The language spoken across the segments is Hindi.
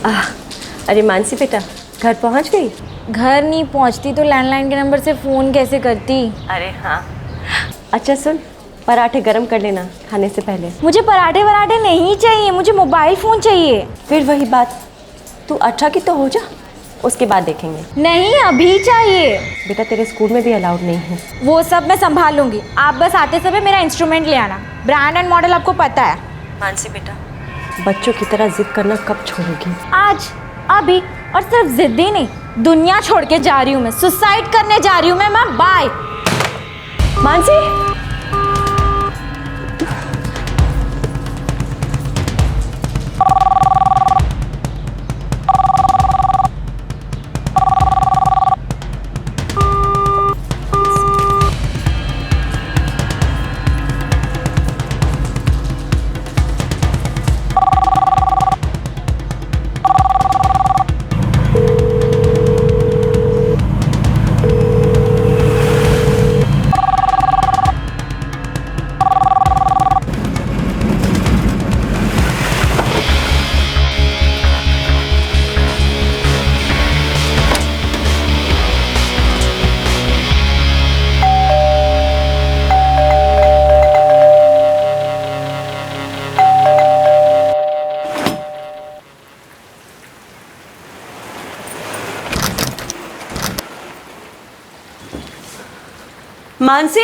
अरे मानसी बेटा, घर पहुंच गई? घर नहीं पहुंचती तो लैंडलाइन के नंबर से फ़ोन कैसे करती। अरे हाँ। अच्छा सुन, पराठे गरम कर लेना खाने से पहले। मुझे पराठे वराठे नहीं चाहिए, मुझे मोबाइल फ़ोन चाहिए। फिर वही बात, तू 18 की तो हो जा, उसके बाद देखेंगे। नहीं, अभी चाहिए। बेटा तेरे स्कूल में भी अलाउड नहीं है। वो सब मैं संभाल लूँगी, आप बस आते समय मेरा इंस्ट्रूमेंट ले आना। ब्रांड एंड मॉडल आपको पता है। मानसी बेटा, बच्चों की तरह जिद करना कब छोड़ोगी? आज, अभी, और सिर्फ जिद ही नहीं, दुनिया छोड़ के जा रही हूँ मैं, सुसाइड करने जा रही हूँ मैं। बाय। मानसी, मानसी,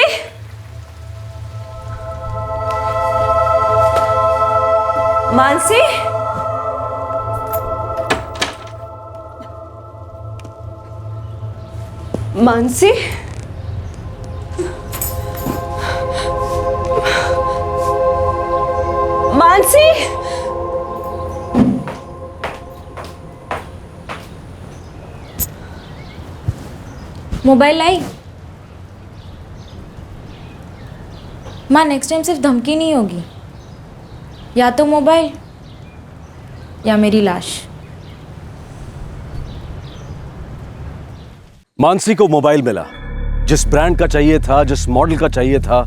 मानसी, मानसी, मानसी, मोबाइल लाई। माँ, नेक्स्ट टाइम सिर्फ धमकी नहीं होगी, या तो मोबाइल या मेरी लाश। मानसी को मोबाइल मिला, जिस ब्रांड का चाहिए था, जिस मॉडल का चाहिए था,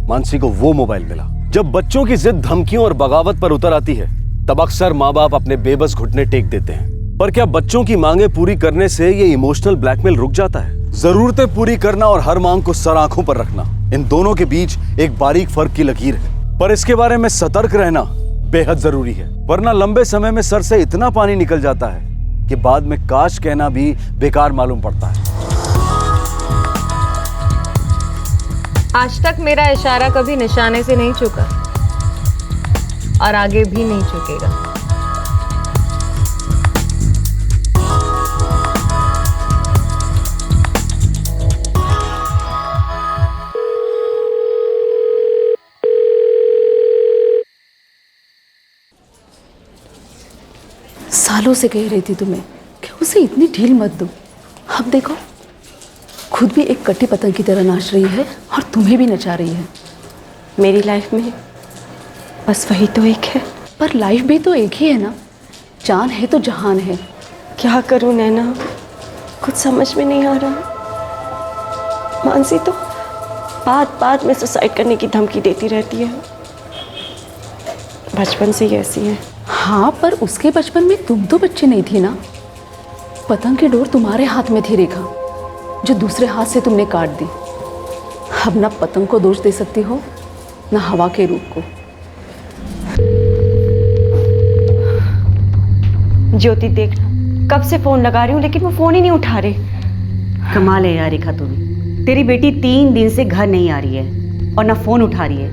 मानसी को वो मोबाइल मिला। जब बच्चों की जिद धमकियों और बगावत पर उतर आती है, तब अक्सर माँ बाप अपने बेबस घुटने टेक देते हैं। पर क्या बच्चों की मांगें पूरी करने से ये इमोशनल ब्लैकमेल रुक जाता है? जरूरतें पूरी करना और हर मांग को सर आंखों पर रखना, इन दोनों के बीच एक बारीक फर्क की लकीर है। पर इसके बारे में सतर्क रहना बेहद जरूरी है, वरना लंबे समय में सर से इतना पानी निकल जाता है कि बाद में काश कहना भी बेकार मालूम पड़ता है। आज तक मेरा इशारा कभी निशाने से नहीं चुका और आगे भी नहीं चुकेगा। सालों से कह रही थी तुम्हें कि उसे इतनी ढील मत दो। अब देखो, खुद भी एक कटी पतंग की तरह नाच रही है और तुम्हें भी नचा रही है। मेरी लाइफ में बस वही तो एक है। पर लाइफ भी तो एक ही है ना, जान है तो जहान है। क्या करूं नैना, कुछ समझ में नहीं आ रहा। मानसी तो बात बात में सुसाइड करने की धमकी देती रहती है, बचपन से ही ऐसी है। हाँ, पर उसके बचपन में तुम तो बच्ची नहीं थी ना। पतंग की डोर तुम्हारे हाथ में थी रेखा, जो दूसरे हाथ से तुमने काट दी। अब ना पतंग को दोष दे सकती हो, ना हवा के रूप को। ज्योति देखना, कब से फोन लगा रही हूँ लेकिन वो फोन ही नहीं उठा रहे। कमाल है यार रेखा, तुम्हें तेरी बेटी 3 दिन से घर नहीं आ रही है और ना फोन उठा रही है।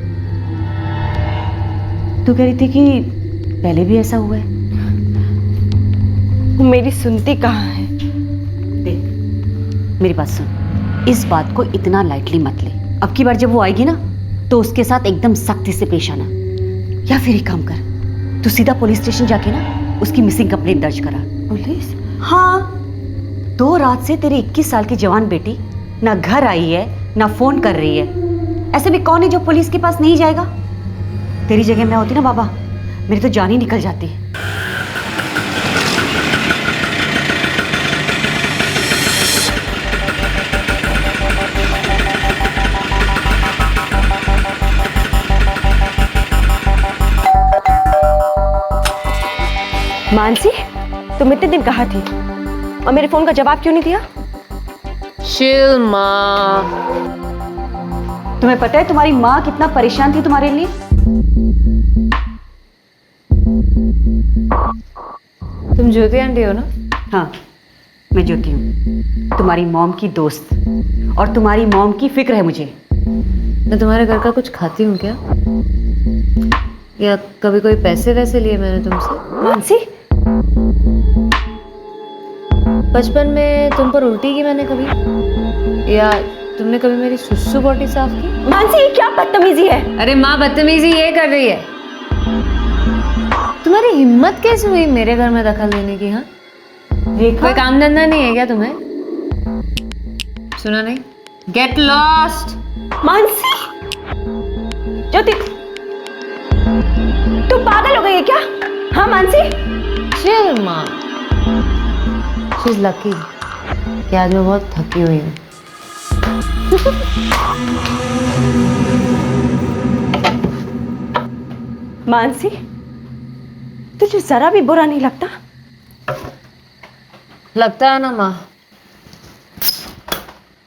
तू कह रही थी कि पहले भी ऐसा हुआ है। वो मेरी सुनती कहाँ है। देख मेरी बात सुन, इस बात को इतना लाइटली मत ले। अब की बार जब वो आएगी ना, तो उसके साथ एकदम सख्ती से पेश आना। या फिर एक काम कर, तू सीधा पुलिस स्टेशन जाके ना उसकी मिसिंग कंप्लेंट दर्ज करा। पुलिस? हाँ, 2 रात से तेरी 21 साल की जवान बेटी ना घर आई है ना फोन कर रही है। ऐसे भी कौन है जो पुलिस के पास नहीं जाएगा? तेरी जगह मैं होती ना बाबा, मेरी तो जान ही निकल जाती है। मानसी, तुम इतने दिन कहाँ थी और मेरे फोन का जवाब क्यों नहीं दिया? चिल माँ। तुम्हें पता है तुम्हारी माँ कितना परेशान थी तुम्हारे लिए? तुम ज्योति आंटी हो ना? हाँ, मैं ज्योति हूँ, तुम्हारी मॉम की दोस्त, और तुम्हारी मॉम की फिक्र है मुझे। मैं तुम्हारे घर का कुछ खाती हूँ क्या? या कभी कोई पैसे वैसे लिए मैंने तुमसे? मानसी, बचपन में तुम पर उल्टी की मैंने कभी? या तुमने कभी मेरी सुसु बॉटी साफ की? मानसी ये क्या बदतमीजी है? अरे माँ, बदतमीजी ये कर रही है। तुम्हारी हिम्मत कैसे हुई मेरे घर में दखल देने की? हाँ, कोई काम धंधा नहीं है क्या तुम्हें? सुना नहीं? Get lost. मानसी, ज्योति, तुम पागल हो गई है क्या? हाँ मानसी, चिल माँ। शी इज लकी कि आज मैं बहुत थकी हुई हूँ। मानसी, तुझे जरा भी बुरा नहीं लगता? लगता है ना माँ,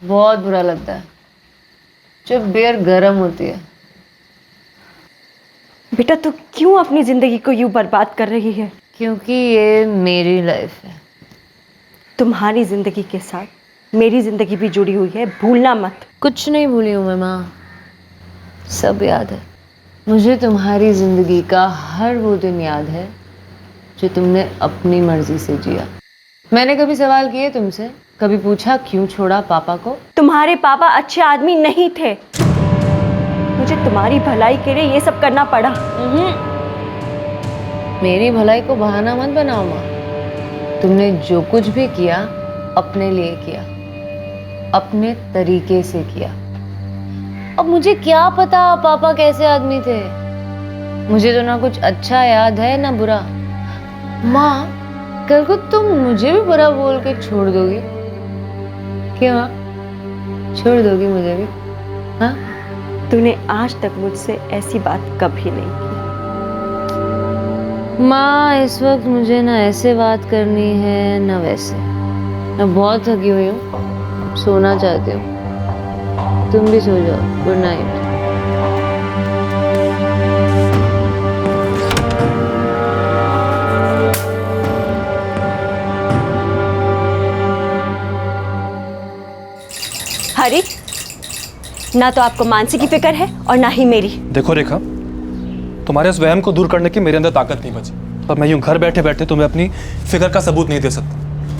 बहुत बुरा लगता है जब बियर गर्म होती है। बेटा तू क्यों अपनी जिंदगी को यूं बर्बाद कर रही है? क्योंकि ये मेरी लाइफ है। तुम्हारी जिंदगी के साथ मेरी जिंदगी भी जुड़ी हुई है, भूलना मत। कुछ नहीं भूली हूँ मैं माँ, सब याद है मुझे। तुम्हारी जिंदगी का हर वो दिन याद है जो तुमने अपनी मर्जी से जिया। मैंने कभी सवाल किए तुमसे? कभी पूछा क्यों छोड़ा पापा को? तुम्हारे पापा अच्छे आदमी नहीं थे, मुझे तुम्हारी भलाई के लिए ये सब करना पड़ा। मेरी भलाई को बहाना मत बनाओ माँ। तुमने जो कुछ भी किया अपने लिए किया, अपने तरीके से किया। अब मुझे क्या पता पापा कैसे आदमी थे? मुझे तो ना कुछ अच्छा याद है ना बुरा। माँ, कल को तुम मुझे भी बुरा बोल के छोड़ दोगी क्या? छोड़ दोगी मुझे भी? हाँ, तूने आज तक मुझसे ऐसी बात कभी नहीं की। माँ, इस वक्त मुझे ना ऐसे बात करनी है ना वैसे। मैं बहुत थकी हुई हूँ, सोना चाहती हूँ। तुम भी सो जाओ। Good night. हरी, ना तो आपको मानसी की फिक्र है और ना ही मेरी। देखो रेखा, तुम्हारे उस वहम को दूर करने की मेरे अंदर ताकत नहीं बची। अब मैं यूं घर बैठे बैठे तुम्हें अपनी फिक्र का सबूत नहीं दे सकता।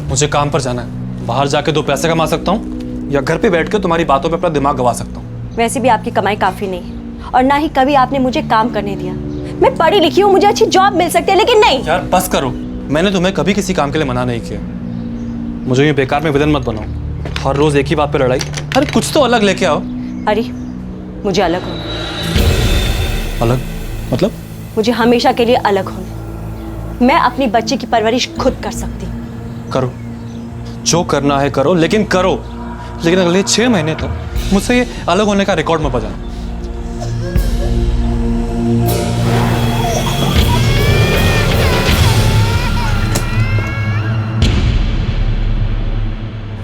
मुझे काम पर जाना है, बाहर जाके 2 पैसे कमा सकता हूँ या घर पे बैठ के तुम्हारी बातों पे अपना दिमाग गवा सकता हूँ। वैसे भी आपकी कमाई काफी नहीं है और ना ही कभी आपने मुझे काम करने दिया। मैं पढ़ी लिखी हूँ, मुझे अच्छी जॉब मिल सकती है, लेकिन नहीं। यार बस करो, मैंने तुम्हें कभी किसी काम के लिए मना नहीं किया। मुझे यूं बेकार में विलन मत बनाओ। हर रोज एक ही बात पे लड़ाई। अरे कुछ तो अलग लेके आओ। हरी, मुझे अलग होना। अलग मतलब? मुझे हमेशा के लिए अलग होना। मैं अपनी बच्ची की परवरिश खुद कर सकती हूँ। करो, जो करना है करो, लेकिन करो। लेकिन अगले 6 महीने तक मुझसे ये अलग होने का रिकॉर्ड मत बजाना।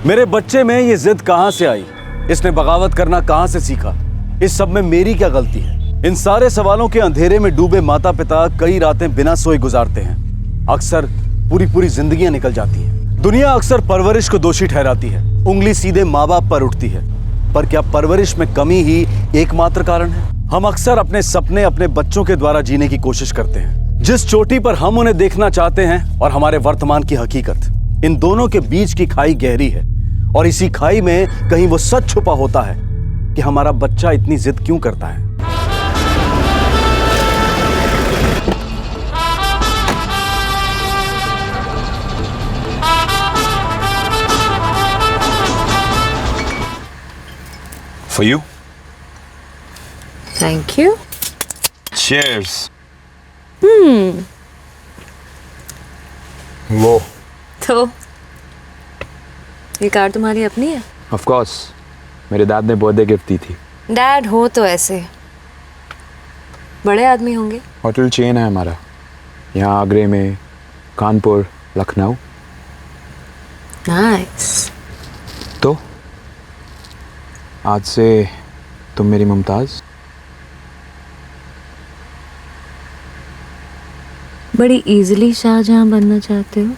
मेरे बच्चे में ये जिद कहां से आई? इसने बगावत करना कहां से सीखा? इस सब में मेरी क्या गलती है? इन सारे सवालों के अंधेरे में डूबे माता पिता कई रातें बिना सोए गुजारते हैं। अक्सर पूरी पूरी जिंदगियां निकल जाती हैं। दुनिया अक्सर परवरिश को दोषी ठहराती है, उंगली सीधे माँ बाप पर उठती है। पर क्या परवरिश में कमी ही एकमात्र कारण है? हम अक्सर अपने सपने अपने बच्चों के द्वारा जीने की कोशिश करते हैं, जिस चोटी पर हम उन्हें देखना चाहते हैं और हमारे वर्तमान की हकीकत। इन दोनों के बीच की खाई गहरी है और इसी खाई में कहीं वो सच छुपा होता है कि हमारा बच्चा इतनी जिद क्यों करता है। For you. Thank you. Cheers. वो तो ये कार तुम्हारी अपनी है? ऑफ कोर्स, मेरे दाद ने बर्थडे गिफ्ट दी थी। डैड हो तो ऐसे बड़े आदमी होंगे। होटल चेन है हमारा, यहाँ आगरे में, कानपुर, लखनऊ। नाइस। तो आज से तुम मेरी मुमताज। बड़ी इजीली शाहजहां बनना चाहते हो।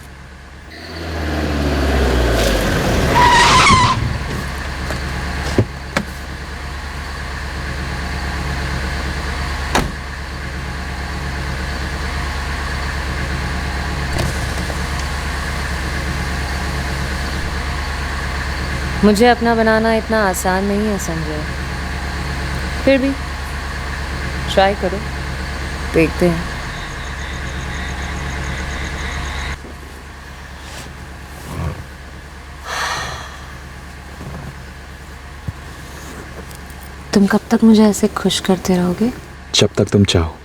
मुझे अपना बनाना इतना आसान नहीं है संजय, फिर भी ट्राई करो, देखते हैं। तुम कब तक मुझे ऐसे खुश करते रहोगे? जब तक तुम चाहो।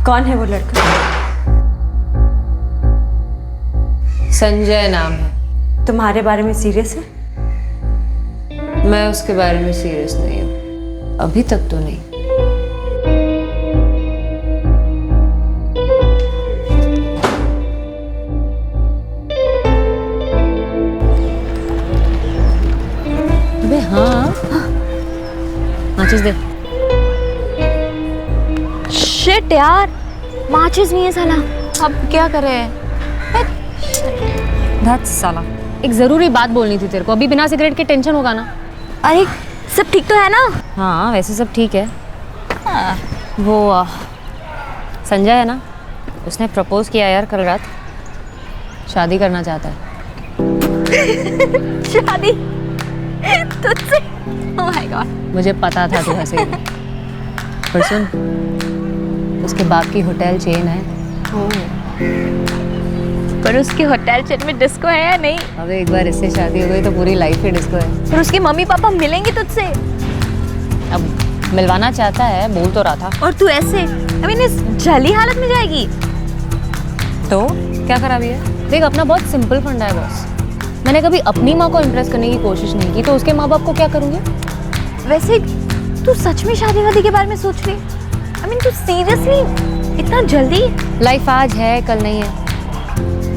कौन है वो लड़का? संजय नाम है। तुम्हारे बारे में सीरियस है? मैं उसके बारे में सीरियस नहीं हूँ, अभी तक तो नहीं। अबे हाँ, माचिस दे। शिट यार, माचिस नहीं है साला। अब क्या करें? धत साला, एक जरूरी बात बोलनी थी तेरे को। अभी बिना सिगरेट के टेंशन होगा ना? अरे सब ठीक तो है ना? हाँ वैसे सब ठीक है। वो संजय है ना, उसने प्रपोज किया यार कल रात। शादी करना चाहता है। शादी तुझसे? ओह माय गॉड, मुझे पता था तू हंसेगी। पर सुन, उसके बाप की होटल चेन है। पर उसके होटल चेन में डिस्को है या नहीं? अबे एक बार इससे शादी हो गई तो पूरी लाइफ ही डिस्को है। फिर उसके मम्मी पापा मिलेंगे तुझसे? अब मिलवाना चाहता है, बोल तो रहा था। और तू ऐसे आई मीन इस जली हालत में जाएगी? तो क्या खराबी है? देख, अपना बहुत सिंपल फंडा है बॉस। मैंने कभी अपनी माँ को इम्प्रेस करने की कोशिश नहीं की, तो उसके माँ बाप को क्या करूँगी? वैसे तू सच में शादी वादी के बारे में सोच रही? आई मीन तू सीरियसली इतना जल्दी? लाइफ आज है कल नहीं है,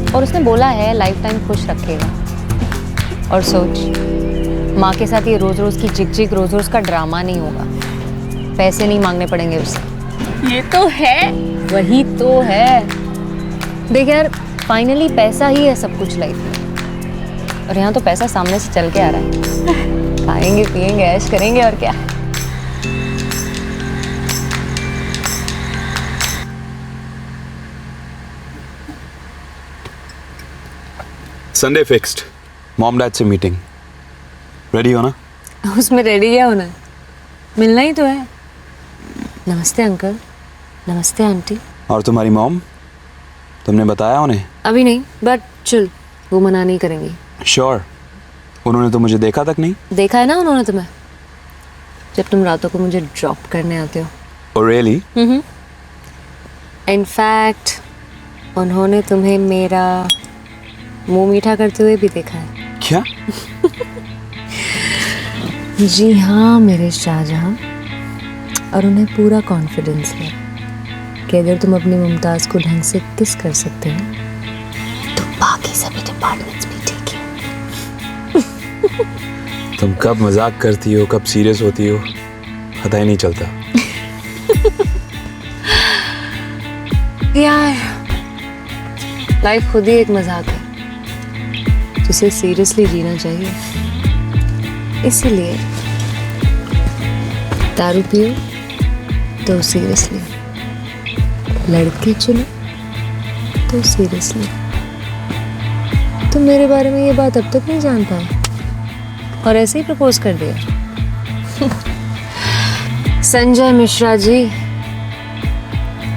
और उसने बोला है लाइफ टाइम खुश रखेगा। और सोच, माँ के साथ ये रोज रोज की चिक चिक, रोज रोज का ड्रामा नहीं होगा। पैसे नहीं मांगने पड़ेंगे उससे। ये तो है। वही तो है। देख यार, फाइनली पैसा ही है सब कुछ लाइफ में, और यहाँ तो पैसा सामने से चल के आ रहा है। खाएंगे पिएंगे ऐश करेंगे, और क्या। संडे फिक्स्ड, मॉम डैड से मीटिंग। रेडी हो ना? उसमें रेडी क्या होना है? मिलना ही तो है। नमस्ते अंकल, नमस्ते आंटी। और तुम्हारी मॉम, तुमने बताया उन्हें? अभी नहीं, बट चल, वो मना नहीं करेंगी। श्योर? उन्होंने तो मुझे देखा तक नहीं। देखा है ना उन्होंने तुम्हें, जब तुम रातों को मुझे ड्रॉप करने आते हो। Oh really? इनफैक्ट उन्होंने तुम्हें मेरा मुंह मीठा करते हुए भी देखा है। क्या? जी हाँ मेरे शाहजहां, और उन्हें पूरा कॉन्फिडेंस है कि अगर तुम अपनी मुमताज को ढंग से किस कर सकते हो तो बाकी सभी डिपार्टमेंट्स भी ठीक है। तुम कब मजाक करती हो, कब सीरियस होती हो, पता ही नहीं चलता। यार, लाइफ खुद ही एक मजाक है जिसे सीरियसली जीना चाहिए। इसीलिए दारू पियो तो सीरियसली, लड़के चुनो तो सीरियसली। तुम मेरे बारे में ये बात अब तक नहीं जान पाए, और ऐसे ही प्रपोज कर दिया। संजय मिश्रा जी,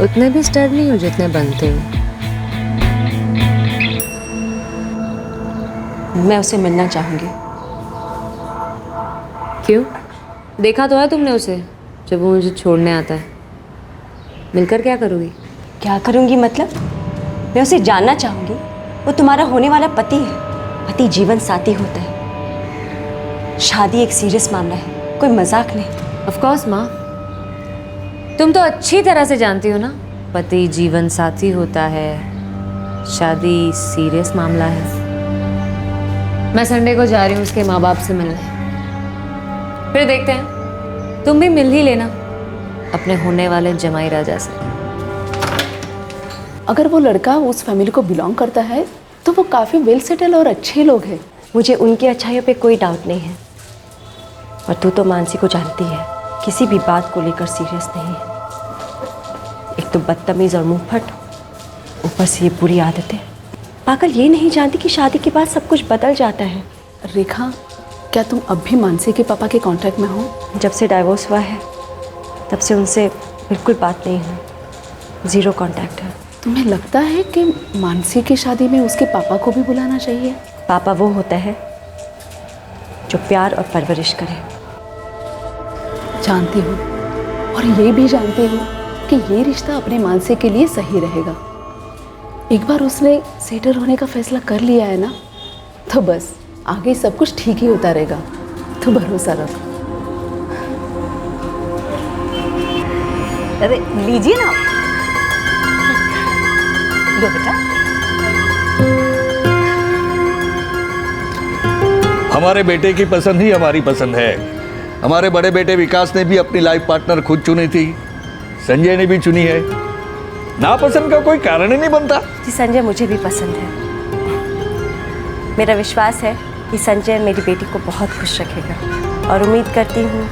उतने भी स्टड नहीं हो जितने बनते हो। मैं उसे मिलना चाहूँगी। क्यों? देखा तो है तुमने उसे जब वो मुझे छोड़ने आता है। मिलकर क्या करोगी? क्या करूँगी मतलब? मैं उसे जानना चाहूँगी। वो तुम्हारा होने वाला पति है। पति जीवन साथी होता है। शादी एक सीरियस मामला है, कोई मजाक नहीं। ऑफ कोर्स माँ, तुम तो अच्छी तरह से जानती हो ना, पति जीवन साथी होता है, शादी सीरियस मामला है। मैं संडे को जा रही हूँ उसके माँ बाप से मिलने। फिर देखते हैं, तुम भी मिल ही लेना अपने होने वाले जमाई राजा से। अगर वो लड़का उस फैमिली को बिलोंग करता है तो वो काफ़ी वेल सेटल और अच्छे लोग हैं। मुझे उनकी अच्छाइयों पे कोई डाउट नहीं है। और तू तो मानसी को जानती है, किसी भी बात को लेकर सीरियस नहीं है। एक तो बदतमीज और मुंहफट, ऊपर से ये बुरी आदतें। पागल ये नहीं जानती कि शादी के बाद सब कुछ बदल जाता है। रेखा, क्या तुम अब भी मानसी के पापा के कांटेक्ट में हो? जब से डाइवोर्स हुआ है तब से उनसे बिल्कुल बात नहीं हुई, ज़ीरो कांटेक्ट है। तुम्हें लगता है कि मानसी की शादी में उसके पापा को भी बुलाना चाहिए? पापा वो होता है जो प्यार और परवरिश करे। जानती हूँ, और ये भी जानती हूँ कि ये रिश्ता अपने मानसी के लिए सही रहेगा। एक बार उसने सेटल होने का फैसला कर लिया है ना, तो बस आगे सब कुछ ठीक ही होता रहेगा। तो भरोसा रख। अरे लीजिए ना, लो बेटा। हमारे बेटे की पसंद ही हमारी पसंद है। हमारे बड़े बेटे विकास ने भी अपनी लाइफ पार्टनर खुद चुनी थी, संजय ने भी चुनी है। नापसंद का कोई कारण ही नहीं बनता। जी संजय मुझे भी पसंद है। मेरा विश्वास है कि संजय मेरी बेटी को बहुत खुश रखेगा और उम्मीद करती हूँ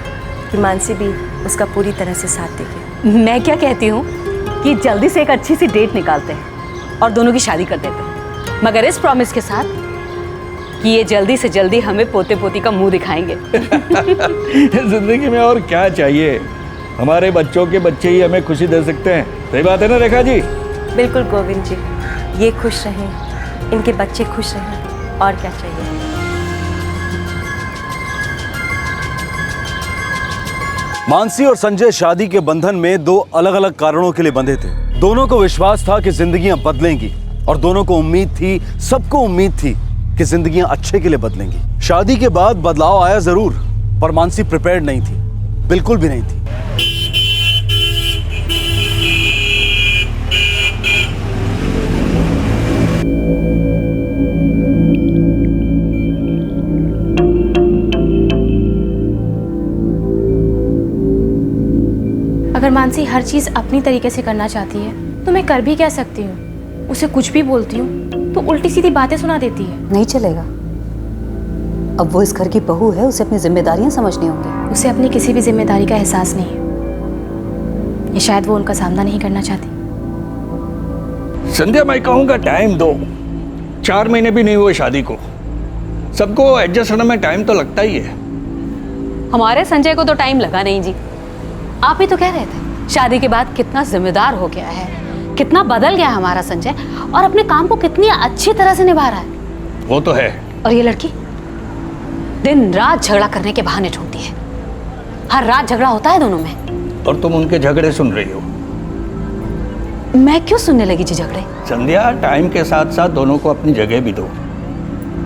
कि मानसी भी उसका पूरी तरह से साथ देगी। मैं क्या कहती हूँ कि जल्दी से एक अच्छी सी डेट निकालते हैं और दोनों की शादी कर देते हैं, मगर इस प्रॉमिस के साथ कि ये जल्दी से जल्दी हमें पोते पोती का मुंह दिखाएंगे। जिंदगी में और क्या चाहिए? हमारे बच्चों के बच्चे ही हमें खुशी दे सकते हैं। सही बात है ना रेखा जी? बिल्कुल गोविंद जी, ये खुश रहें, इनके बच्चे खुश रहें, और क्या चाहिए। मानसी और संजय शादी के बंधन में दो अलग अलग कारणों के लिए बंधे थे। दोनों को विश्वास था कि जिंदगियां बदलेंगी और दोनों को उम्मीद थी, सबको उम्मीद थी कि जिंदगियां अच्छे के लिए बदलेंगी। शादी के बाद बदलाव आया जरूर, पर मानसी प्रिपेयर्ड नहीं थी, बिल्कुल भी नहीं थी। अगर मानसी हर चीज़ अपनी तरीके से करना चाहती है तो मैं कर भी क्या सकती हूँ। उसे कुछ भी बोलती हूँ तो उल्टी सीधी बातें सुना देती है। नहीं चलेगा। अब वो इस घर की बहू है, उसे अपनी जिम्मेदारियां समझनी होंगी। उसे अपनी किसी भी जिम्मेदारी का एहसास नहीं है, ये शायद वो उनका सामना नहीं करना चाहती। संध्या, मैं कहूँगा टाइम दो। 4 महीने भी नहीं हुए शादी को, सबको एडजस्ट होने में टाइम तो लगता ही है। हमारे संजय को तो टाइम लगा नहीं जी। आप ही तो कह रहे थे शादी के बाद कितना जिम्मेदार हो गया है, कितना बदल गया हमारा संजय, और अपने काम को कितनी अच्छी तरह से निभा रहा है। वो तो है। और ये लड़की दिन रात झगड़ा करने के बहाने ढूंढती है। हर रात झगड़ा होता है दोनों में। और तुम उनके झगड़े सुन रही हो। मैं क्यों सुनने लगी जी झगड़े? संध्या, टाइम के साथ साथ दोनों को अपनी जगह भी दो।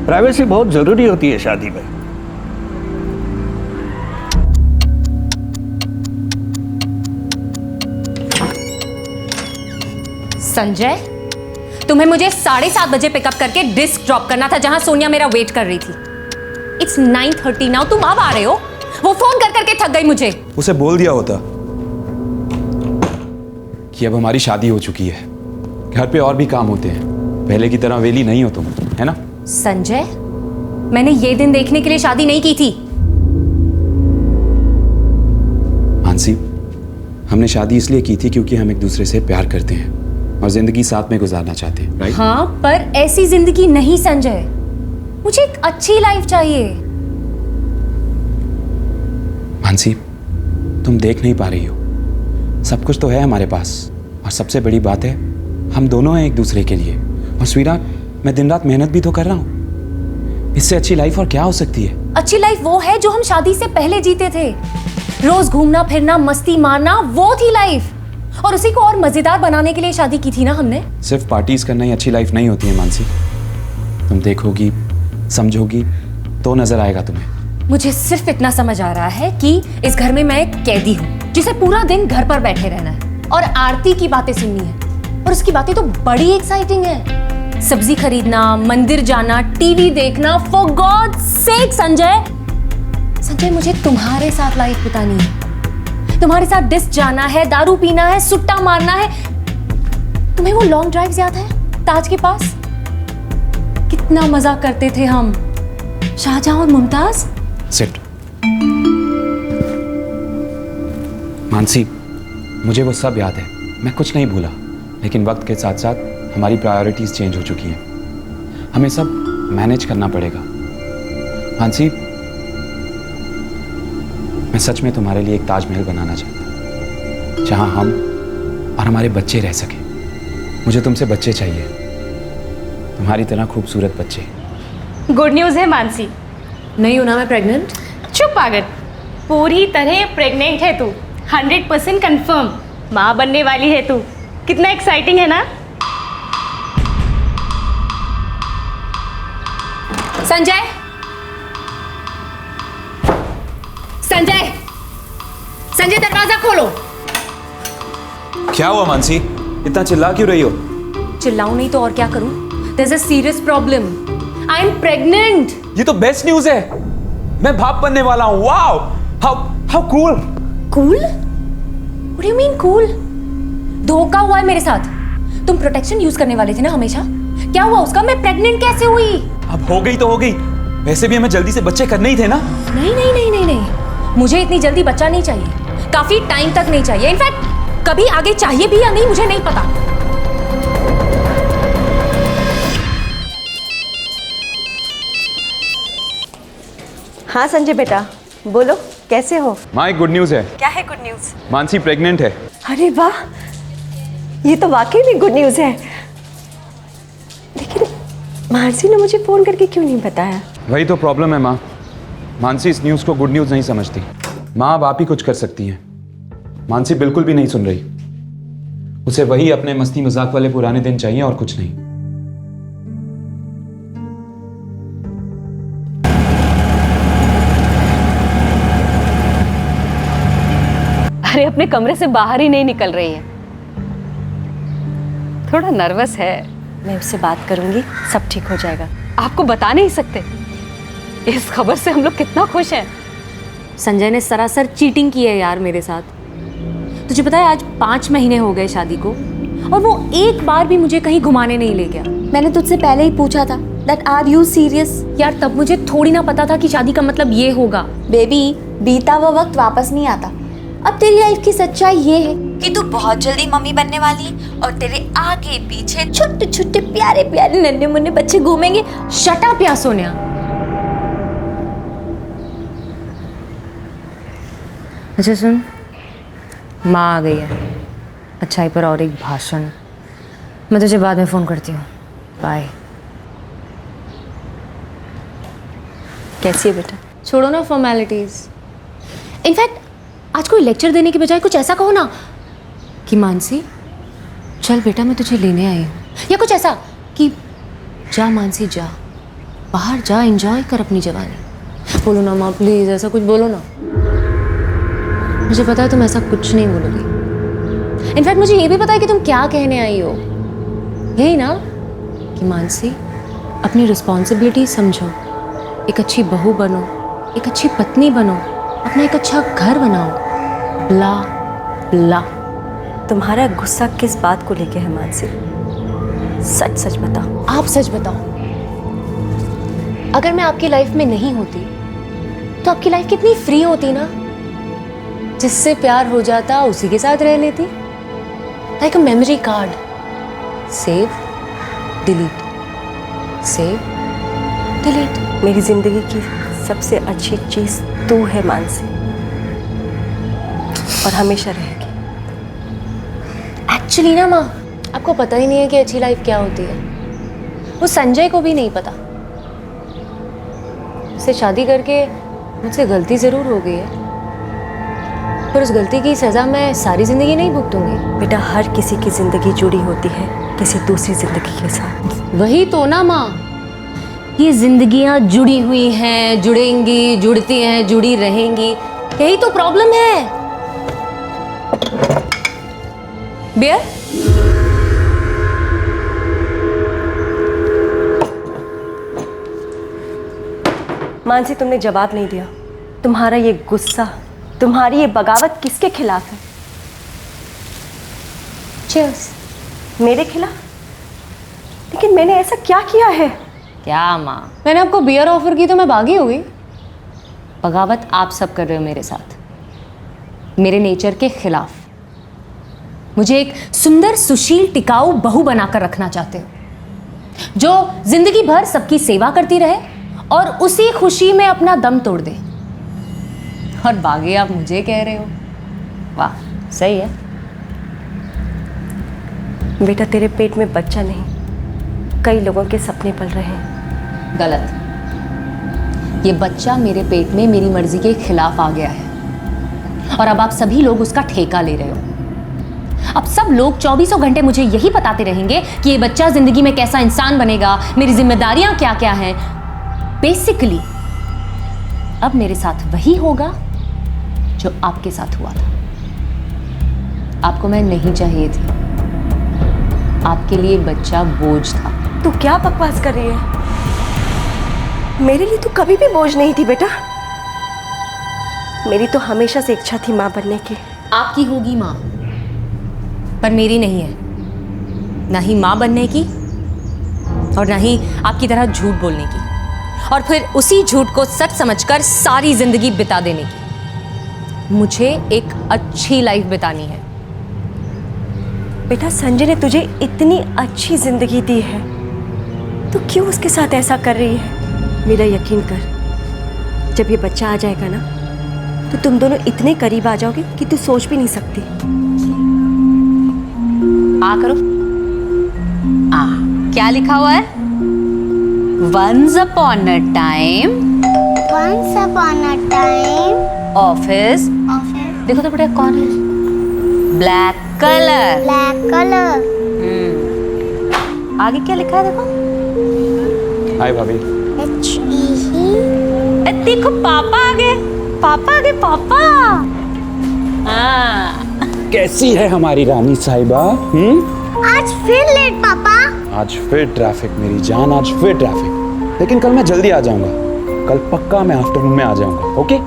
प्राइवेसी बहुत जरूरी होती है शादी में। संजय, तुम्हें मुझे 7:30 बजे पिकअप करके डिस्क ड्रॉप करना था जहां सोनिया मेरा वेट कर रही थी। इट्स 9:30 नाउ, तुम अब आ रहे हो? वो फोन कर करके थक गई मुझे। उसे बोल दिया होता कि अब हमारी शादी हो चुकी है, घर पे और भी काम होते हैं, पहले की तरह वेली नहीं हो तुम, है ना? संजय, मैंने ये दिन देखने के लिए शादी नहीं की थी। मानसी, हमने शादी इसलिए की थी क्योंकि हम एक दूसरे से प्यार करते हैं और जिंदगी साथ में गुजारना चाहते हैं, राइट? हाँ, पर ऐसी जिंदगी नहीं संजय। मुझे एक अच्छी लाइफ चाहिए। मानसी, तुम देख नहीं पा रही हो, सब कुछ तो है हमारे पास, और सबसे बड़ी बात है हम दोनों हैं एक दूसरे के लिए। और स्वीरा, मैं दिन रात मेहनत भी तो कर रहा हूँ। इससे अच्छी लाइफ और क्या हो सकती है? अच्छी लाइफ वो है जो हम शादी से पहले जीते थे। रोज घूमना फिरना मस्ती मारना, वो थी लाइफ। और उसी को और मजेदार बनाने के लिए शादी की थी ना हमने। सिर्फ पार्टीज करना ही अच्छी लाइफ नहीं होती है मानसी। तुम देखोगी, समझोगी तो नजर आएगा तुम्हें। मुझे सिर्फ इतना समझ आ रहा है कि इस घर में मैं एक कैदी हूँ जिसे पूरा दिन घर पर बैठे रहना है और आरती की बातें सुननी है। और उसकी बातें तो बड़ी एक्साइटिंग है। सब्जी खरीदना, मंदिर जाना, टीवी देखना। For God sake Sanjay, Sanjay मुझे तुम्हारे साथ लाइफ बितानी है। तुम्हारे साथ डिस्क जाना है, दारू पीना है, सुट्टा मारना है। तुम्हें वो लॉन्ग ड्राइव याद है ताज के पास? कितना मजा करते थे हम, शाहजहां और मुमताज। सिट। मानसी, मुझे वो सब याद है, मैं कुछ नहीं भूला। लेकिन वक्त के साथ साथ हमारी प्रायोरिटीज चेंज हो चुकी हैं। हमें सब मैनेज करना पड़ेगा। मानसी, मैं सच में तुम्हारे लिए एक ताजमहल बनाना चाहता हूँ जहां हम और हमारे बच्चे रह सकें। मुझे तुमसे बच्चे चाहिए, तुम्हारी तरह खूबसूरत बच्चे। गुड न्यूज़ है मानसी। नहीं हूं ना मैं प्रेग्नेंट। चुप पागल, पूरी तरह प्रेग्नेंट है तू। 100% कंफर्म माँ बनने वाली है तू। कितना एक्साइटिंग है ना। संजय, संजय, संजय दरवाजा खोलो। क्या हुआ मानसी, इतना चिल्ला क्यों रही हो? चिल्लाऊं नहीं तो और क्या करूं? There's a serious problem. I'm pregnant. ये तो बेस्ट न्यूज है, मैं बाप बनने वाला हूँ। Wow, how cool. Cool? What do you mean cool? धोखा हुआ है मेरे साथ। तुम प्रोटेक्शन यूज करने वाले थे ना हमेशा। क्या हुआ उसका? मैं प्रेग्नेंट कैसे हुई? अब हो गई तो हो गई, वैसे भी हमें जल्दी से बच्चे करने ही थे ना। नहीं नहीं नहीं नहीं नहीं, मुझे इतनी जल्दी बच्चा नहीं चाहिए। काफी टाइम तक नहीं चाहिए। इनफैक्ट कभी आगे चाहिए भी या नहीं मुझे नहीं पता। हाँ संजय बेटा, बोलो कैसे हो? माँ, एक गुड न्यूज है। क्या है गुड न्यूज? मानसी प्रेग्नेंट है। अरे वाह, ये तो वाकई में गुड न्यूज है। लेकिन मानसी ने मुझे फोन करके क्यों नहीं बताया? वही तो प्रॉब्लम है माँ, मानसी इस न्यूज को गुड न्यूज नहीं समझती। माँ, अब आप ही कुछ कर सकती हैं। मानसी बिल्कुल भी नहीं सुन रही, उसे वही अपने मस्ती मजाक वाले पुराने दिन चाहिए और कुछ नहीं। अरे अपने कमरे से बाहर ही नहीं निकल रही है, थोड़ा नर्वस है। मैं उससे बात करूंगी, सब ठीक हो जाएगा। आपको बता नहीं सकते, इस खबर से हम लोग कितना खुश हैं। संजय ने सरासर चीटिंग की है यार मेरे साथ। तुझे पता है आज 5 महीने हो गए शादी को और वो एक बार भी मुझे कहीं घुमाने नहीं ले गया। मैंने तुझसे पहले ही पूछा था दैट आर यू सीरियस। यार तब मुझे थोड़ी ना पता था कि शादी का मतलब ये होगा। बेबी, बीता हुआ वक्त वापस नहीं आता। अब तेरी लाइफ की सच्चाई ये है कि तू बहुत जल्दी मम्मी बनने वाली है और तेरे आगे पीछे छोटे छोटे प्यारे प्यारे नन्हे मुन्ने बच्चे घूमेंगे। शट अप या सोनिया। अच्छा सुन, माँ आ गई है, अच्छाई पर और एक भाषण। मैं तुझे बाद में फोन करती हूँ, बाय। कैसी है बेटा? छोड़ो ना फॉर्मेलिटीज। इनफैक्ट आज कोई लेक्चर देने के बजाय कुछ ऐसा कहो ना कि मानसी चल बेटा मैं तुझे लेने आई हूँ, या कुछ ऐसा कि जा मानसी जा, बाहर जा, एंजॉय कर अपनी जवानी। बोलो ना माँ प्लीज, ऐसा कुछ बोलो ना। मुझे पता है तुम ऐसा कुछ नहीं बोलोगी। इनफैक्ट मुझे ये भी पता है कि तुम क्या कहने आई हो। यही ना कि मानसी अपनी रिस्पॉन्सिबिलिटी समझो, एक अच्छी बहू बनो, एक अच्छी पत्नी बनो, अपना एक अच्छा घर बनाओ। ब्ला ब्ला। तुम्हारा गुस्सा किस बात को लेके है मानसी? सच सच बताओ। आप सच बताओ, अगर मैं आपकी लाइफ में नहीं होती तो आपकी लाइफ कितनी फ्री होती ना। जिससे प्यार हो जाता उसी के साथ रह लेती। Like a memory card, save delete, save delete. मेरी जिंदगी की सबसे अच्छी चीज तू है मानसी, और हमेशा रहेगी। एक्चुअली ना माँ, आपको पता ही नहीं है कि अच्छी लाइफ क्या होती है। वो संजय को भी नहीं पता। आपसे शादी करके मुझसे गलती ज़रूर हो गई है, पर उस गलती की सज़ा मैं सारी ज़िंदगी नहीं भुगतूंगी। बेटा, हर किसी की जिंदगी जुड़ी होती है किसी दूसरी जिंदगी के साथ। वही तो ना माँ, ये जिंदगियां जुड़ी हुई हैं, जुड़ेंगी, जुड़ती हैं, जुड़ी रहेंगी, यही तो प्रॉब्लम है। बियर? मानसी, तुमने जवाब नहीं दिया। तुम्हारा ये गुस्सा, तुम्हारी ये बगावत किसके खिलाफ है? चीयर्स। मेरे खिलाफ? लेकिन मैंने ऐसा क्या किया है? क्या माँ, मैंने आपको बियर ऑफर की तो मैं भागी हो गई। बगावत आप सब कर रहे हो मेरे साथ, मेरे नेचर के खिलाफ। मुझे एक सुंदर सुशील टिकाऊ बहू बनाकर रखना चाहते हो, जो जिंदगी भर सबकी सेवा करती रहे और उसी खुशी में अपना दम तोड़ दे। और बागी आप मुझे कह रहे हो? वाह, सही है। बेटा, तेरे पेट में बच्चा नहीं, कई लोगों के सपने पल रहे हैं। गलत। ये बच्चा मेरे पेट में मेरी मर्जी के खिलाफ आ गया है और अब आप सभी लोग उसका ठेका ले रहे हो। अब सब लोग 24 घंटे मुझे यही बताते रहेंगे कि ये बच्चा जिंदगी में कैसा इंसान बनेगा, मेरी जिम्मेदारियां क्या क्या हैं। बेसिकली अब मेरे साथ वही होगा जो आपके साथ हुआ था। आपको मैं नहीं चाहिए थी, आपके लिए बच्चा बोझ था। तू क्या बकवास कर रही है? मेरे लिए तू कभी भी बोझ नहीं थी बेटा। मेरी तो हमेशा से इच्छा थी माँ बनने की। आपकी होगी माँ, पर मेरी नहीं है। ना ही माँ बनने की और ना ही आपकी तरह झूठ बोलने की, और फिर उसी झूठ को सच समझकर सारी जिंदगी बिता देने की। मुझे एक अच्छी लाइफ बितानी है। बेटा, संजय ने तुझे इतनी अच्छी जिंदगी दी है, तो क्यों उसके साथ ऐसा कर रही है? मेरा यकीन कर, जब ये बच्चा आ जाएगा ना, तो तुम दोनों इतने करीब आ जाओगे कि तू सोच भी नहीं सकती। आ करो। क्या लिखा हुआ है? Once upon a time office. देखो तो बेटा कौन है? Black colour. आगे क्या लिखा है देखो? हाय भाभी। देखो पापा आ गए, पापा आ गए, पापा। कैसी है हमारी रानी साहिबा? आज फिर लेट पापा। आज फिर ट्रैफिक मेरी जान, आज फिर ट्रैफिक। लेकिन कल मैं जल्दी आ जाऊंगा, कल पक्का मैं आफ्टरनून में आ जाऊंगा। ओके?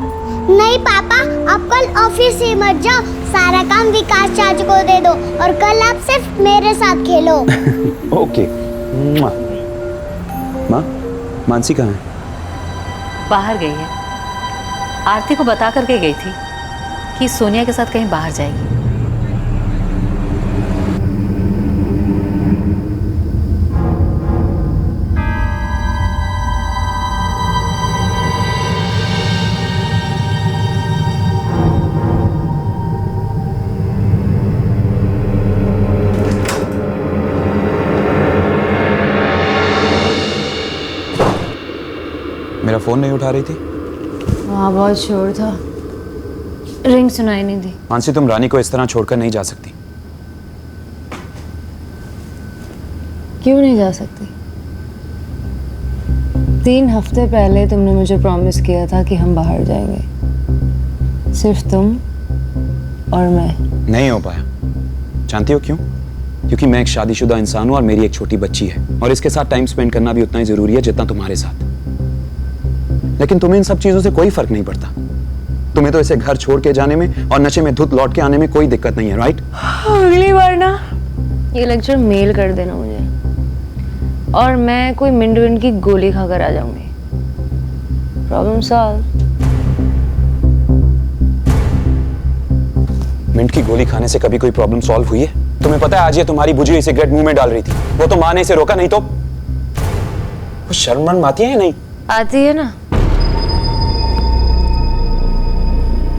नहीं पापा, आप कल ऑफिस से मत जाओ, सारा काम विकास चाचू को दे दो और कल आप सिर्फ मेरे साथ खेलो। ओके। माँ, मानसी कहाँ है? बाहर गई है। आरती को बता करके गई थी कि सोनिया के साथ कहीं बाहर जाएगी। मेरा फोन नहीं उठा रही थी? वहाँ बहुत शोर था, रिंग सुनाई नहीं दी। मानसी, तुम रानी को इस तरह छोड़कर नहीं जा सकती। क्यों नहीं जा सकती? 3 हफ्ते पहले तुमने मुझे प्रॉमिस किया था कि हम बाहर जाएंगे, सिर्फ तुम और मैं। नहीं हो पाया। जानती हो क्यों? क्योंकि मैं एक शादीशुदा इंसान हूं और मेरी एक छोटी बच्ची है, और इसके साथ टाइम स्पेंड करना भी उतना ही जरूरी है जितना तुम्हारे साथ। लेकिन तुम्हें इन सब चीजों से कोई फर्क नहीं पड़ता। तुम्हें तो इसे घर छोड़ के जाने में और नशे में धुत लौट के आने में कोई दिक्कत नहीं है, राइट? अगली बार ना ये लेक्चर मेल कर देना मुझे, और मैं कोई मिंट विंट की गोली खाकर आ जाऊंगी। Problem solve. मिंट की गोली खाने से कभी कोई प्रॉब्लम सॉल्व हुई है? तुम्हें पता है आज ये तुम्हारी बुझी हुई सिगरेट मुंह में डाल रही थी, वो तो माँ ने इसे रोका, नहीं तो। वो शर्म आती है या नहीं? आती है ना,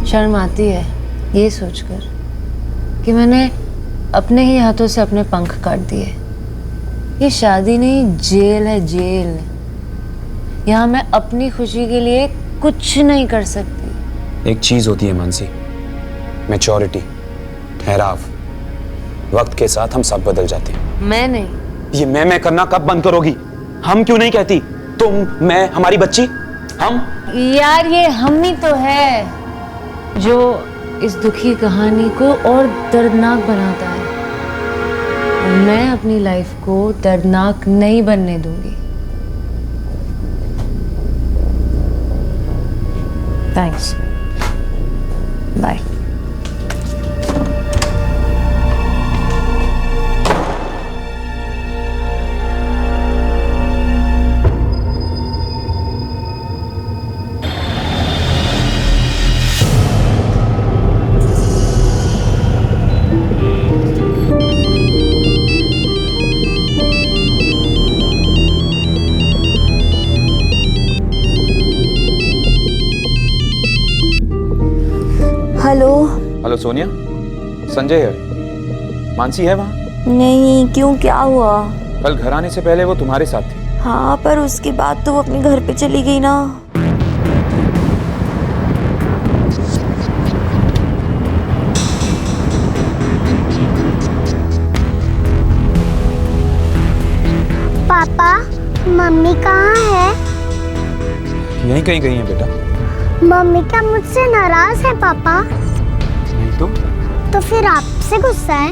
शर्म आती है ये सोचकर कि मैंने अपने ही हाथों से अपने पंख काट दिए। ये शादी नहीं, जेल है, जेल। यहाँ मैं अपनी खुशी के लिए कुछ नहीं कर सकती। एक चीज होती है मानसी, मैच्योरिटी, ठहराव। वक्त के साथ हम सब बदल जाते हैं। मैं नहीं। ये मैं करना कब बंद करोगी? हम क्यों नहीं कहती? तुम, मैं, हमारी बच्ची, हम। यार ये हम ही तो है जो इस दुखी कहानी को और दर्दनाक बनाता है। और मैं अपनी लाइफ को दर्दनाक नहीं बनने दूंगी। Thanks, bye. Hello. Hello Sonia, Sanjay है। मानसी है वहाँ? नहीं, क्यों, क्या हुआ? कल घर आने से पहले वो तुम्हारे साथ थी। हाँ, पर उसके बाद तो वो अपने घर पे चली गई ना। पापा, मम्मी कहाँ है? यहीं कहीं गई है बेटा। मम्मी क्या मुझसे नाराज है पापा? नहीं तो फिर आपसे गुस्सा है?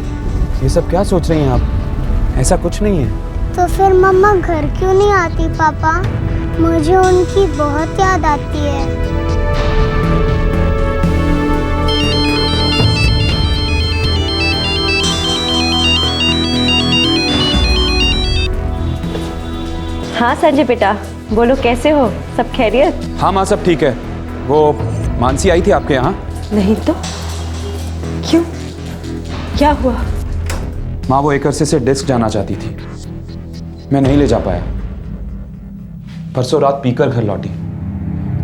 ये सब क्या सोच रही हैं आप? ऐसा कुछ नहीं है। तो फिर मम्मा घर क्यों नहीं आती पापा? मुझे उनकी बहुत याद आती है। हाँ संजय बेटा, बोलो कैसे हो? सब खैरियत? हाँ माँ, सब ठीक है। वो मानसी आई थी आपके यहाँ? नहीं तो क्यों, क्या हुआ? माँ वो एक अरसे से डिस्क जाना चाहती थी, मैं नहीं ले जा पाया। परसों रात पीकर घर लौटी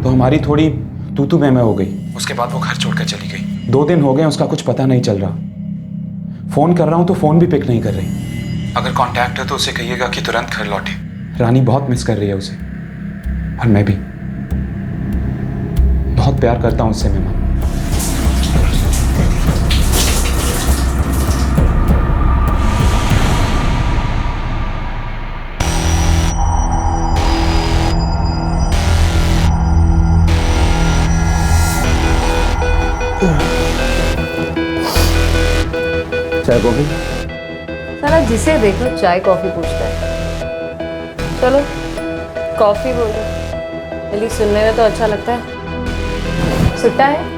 तो हमारी थोड़ी तू मैं हो गई। उसके बाद वो घर छोड़कर चली गई। 2 दिन हो गए, उसका कुछ पता नहीं चल रहा। फोन कर रहा हूँ तो फोन भी पिक नहीं कर रही। अगर कांटेक्ट है तो उसे कहिएगा कि तुरंत घर लौटे। रानी बहुत मिस कर रही है उसे, और मैं भी बहुत प्यार करता हूँ उससे। मैं माँ, चाय कॉफी? साला जिसे देखो चाय कॉफी पूछता है। चलो कॉफी बोल दो, पहले सुनने में तो अच्छा लगता है। सुट्टा है?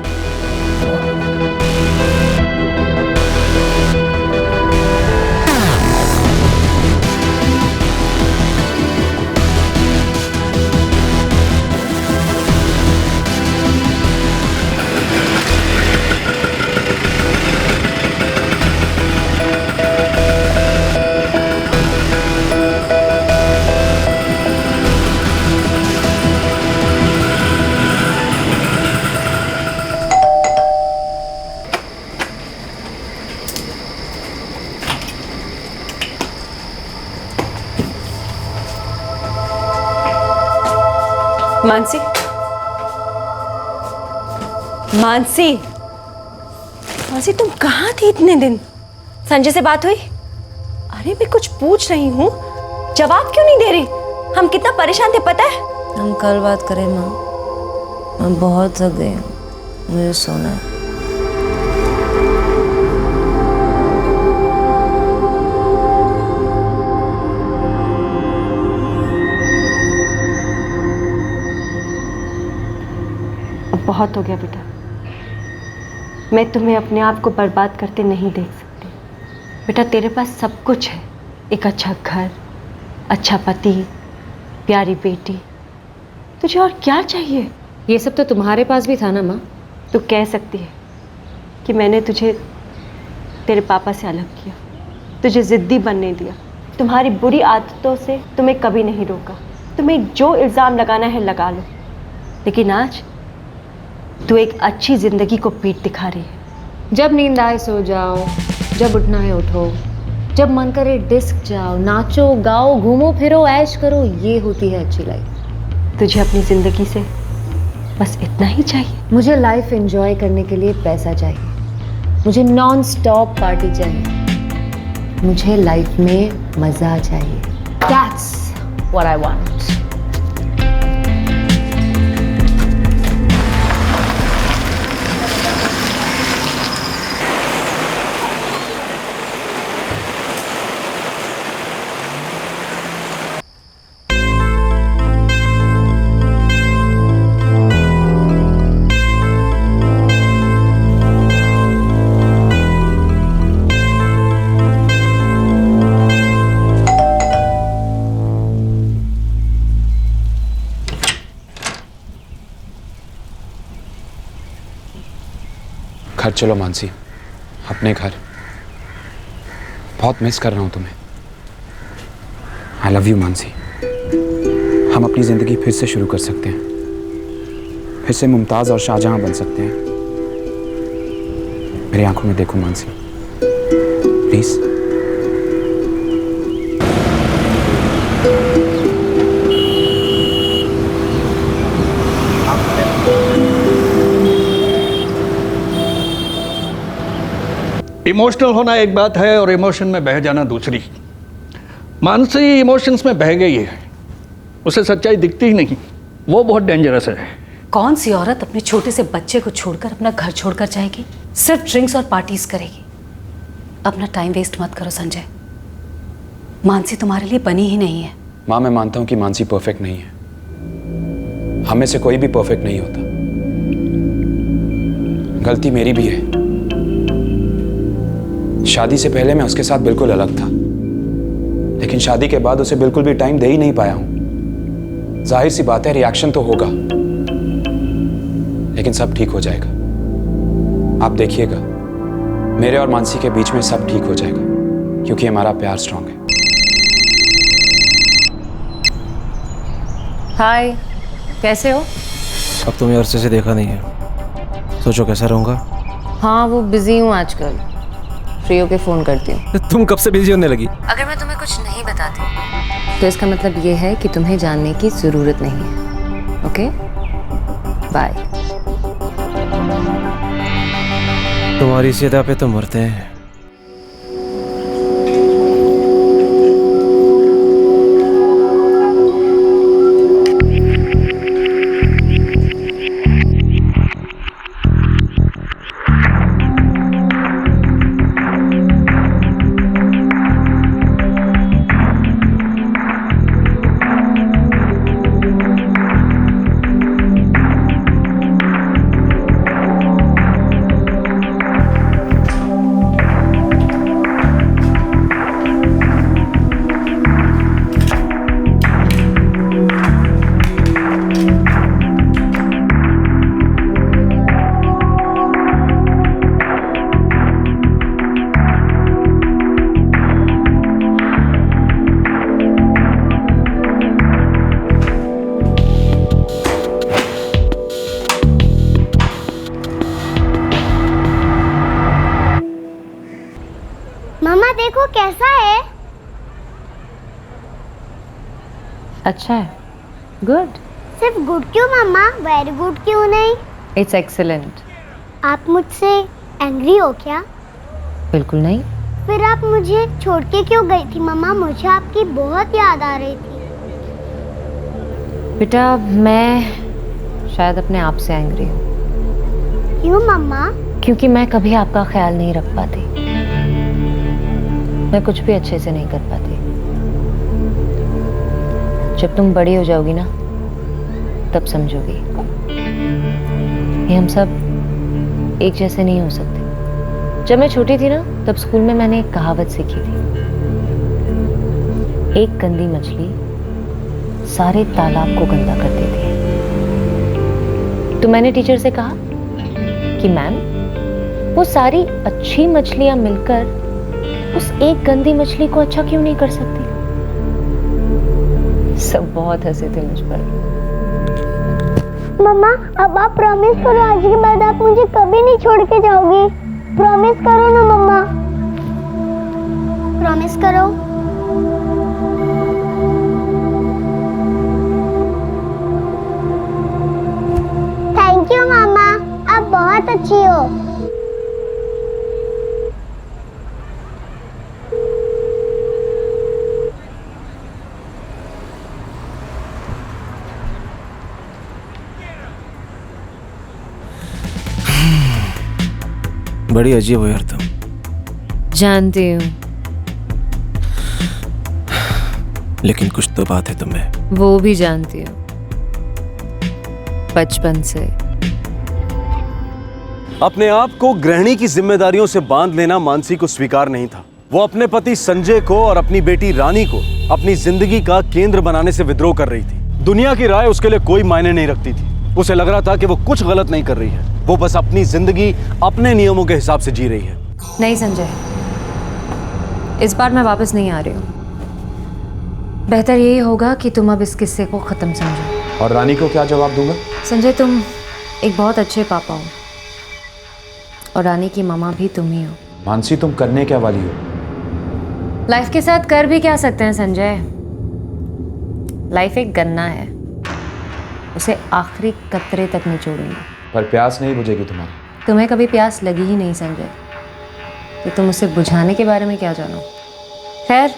मानसी, मानसी, मानसी तुम कहाँ थी इतने दिन? संजय से बात हुई? अरे मैं कुछ पूछ रही हूँ, जवाब क्यों नहीं दे रही? हम कितना परेशान थे पता है? हम कल बात करें माँ, मैं बहुत थक गई हूँ, मुझे सोना है। बहुत हो गया बेटा, मैं तुम्हें अपने आप को बर्बाद करते नहीं देख सकती। बेटा तेरे पास सब कुछ है, एक अच्छा घर, अच्छा पति, प्यारी बेटी, तुझे और क्या चाहिए? ये सब तो तुम्हारे पास भी था ना माँ। तू कह सकती है कि मैंने तुझे तेरे पापा से अलग किया, तुझे ज़िद्दी बनने दिया, तुम्हारी बुरी आदतों से तुम्हें कभी नहीं रोका, तुम्हें जो इल्ज़ाम लगाना है लगा लो, लेकिन आज तू एक अच्छी ज़िंदगी को पीठ दिखा रही है। जब नींद आए सो जाओ, जब उठना है उठो, जब मन करे डिस्क जाओ, नाचो गाओ, घूमो फिरो, ऐश करो, ये होती है अच्छी लाइफ। तुझे अपनी जिंदगी से बस इतना ही चाहिए? मुझे लाइफ एंजॉय करने के लिए पैसा चाहिए, मुझे नॉन स्टॉप पार्टी चाहिए, मुझे लाइफ में मजा चाहिए। That's what I want. घर चलो मानसी, अपने घर। बहुत मिस कर रहा हूँ तुम्हें। I love you Mansi. हम अपनी ज़िंदगी फिर से शुरू कर सकते हैं, फिर से मुमताज़ और शाहजहां बन सकते हैं। मेरी आंखों में देखो मानसी, प्लीज़। इमोशनल होना एक बात है और इमोशन में बह जाना दूसरी। मानसी इमोशंस में बह गई है, उसे सच्चाई दिखती ही नहीं, वो बहुत डेंजरस है। कौन सी औरत अपने छोटे से बच्चे को छोड़कर अपना घर छोड़कर जाएगी? सिर्फ ड्रिंक्स और पार्टीज करेगी। अपना टाइम वेस्ट मत करो संजय, मानसी तुम्हारे लिए बनी ही नहीं है। माँ, मैं मानता हूँ कि मानसी परफेक्ट नहीं है, हम में से कोई भी परफेक्ट नहीं होता। गलती मेरी भी है। शादी से पहले मैं उसके साथ बिल्कुल अलग था, लेकिन शादी के बाद उसे बिल्कुल भी टाइम दे ही नहीं पाया हूं। जाहिर सी बात है, रिएक्शन तो होगा, लेकिन सब ठीक हो जाएगा। आप देखिएगा, मेरे और मानसी के बीच में सब ठीक हो जाएगा, क्योंकि हमारा प्यार स्ट्रांग है। हाय, कैसे हो? अब तुम्हें अरसे से देखा नहीं है, सोचो कैसा रहूंगा। हाँ, वो बिजी हूँ आजकल, फ्री होके फोन करती हूँ। तुम कब से बिजी होने लगी? अगर मैं तुम्हें कुछ नहीं बताती तो इसका मतलब ये है कि तुम्हें जानने की जरूरत नहीं है। Okay, bye. तुम्हारी इस अदा पे तो मरते हैं। मम्मा देखो कैसा है। अच्छा है, गुड। सिर्फ गुड क्यों मम्मा, वेरी गुड क्यों नहीं? It's excellent. आप मुझसे एंग्री हो क्या? बिल्कुल नहीं। फिर आप मुझे छोड़ के क्यों गई थी मम्मा? मुझे आपकी बहुत याद आ रही थी। बेटा, मैं शायद अपने आप से एंग्री हूँ। क्यों मम्मा? क्योंकि मैं कभी आपका ख्याल नहीं रख पाती, मैं कुछ भी अच्छे से नहीं कर पाती। जब तुम बड़ी हो जाओगी ना, तब समझोगी ये हम सब एक जैसे नहीं हो सकते। जब मैं छोटी थी ना, तब स्कूल में मैंने एक कहावत सीखी थी, एक गंदी मछली सारे तालाब को गंदा कर देती है। तो मैंने टीचर से कहा कि मैम, वो सारी अच्छी मछलियां मिलकर उस एक गंदी मछली को अच्छा क्यों नहीं कर सकती? सब बहुत हंसे थे मुझ पर। मम्मा, अब आप प्रॉमिस करो आज के बाद आप मुझे कभी नहीं छोड़ के जाओगी। प्रॉमिस करो ना मम्मा, प्रॉमिस करो। यू मामा, आप बहुत अच्छी हो। बड़ी अजीब हो यार तुम। जानती हूँ, लेकिन कुछ तो बात है तुम्हें। वो भी जानती हूँ, बचपन से। अपने आप को गृहिणी की जिम्मेदारियों से बांध लेना मानसी को स्वीकार नहीं था। वो अपने पति संजय को और अपनी बेटी रानी को अपनी जिंदगी का केंद्र बनाने से विद्रोह कर रही थी। दुनिया की राय उसके लिए कोई मायने नहीं रखती थी। उसे लग रहा था कि वो कुछ गलत नहीं कर रही है, वो बस अपनी जिंदगी अपने नियमों के हिसाब से जी रही है। नहीं संजय, इस बार मैं वापस नहीं आ रही हूँ। बेहतर यही होगा कि तुम अब इस किस्से को ख़त्म समझो। और रानी को क्या जवाब दूंगा? संजय, तुम एक बहुत अच्छे पापा हो और रानी की मामा भी तुम ही हो। मानसी, तुम करने क्या वाली हो? लाइफ के साथ कर भी क्या सकते हैं संजय? लाइफ एक गन्ना है, उसे आखिरी कतरे तक निचोड़ेंगे। पर प्यास नहीं बुझेगी तुम्हारी। तुम्हें कभी प्यास लगी ही नहीं संजय, तो तुम उसे बुझाने के बारे में क्या जानो? खैर,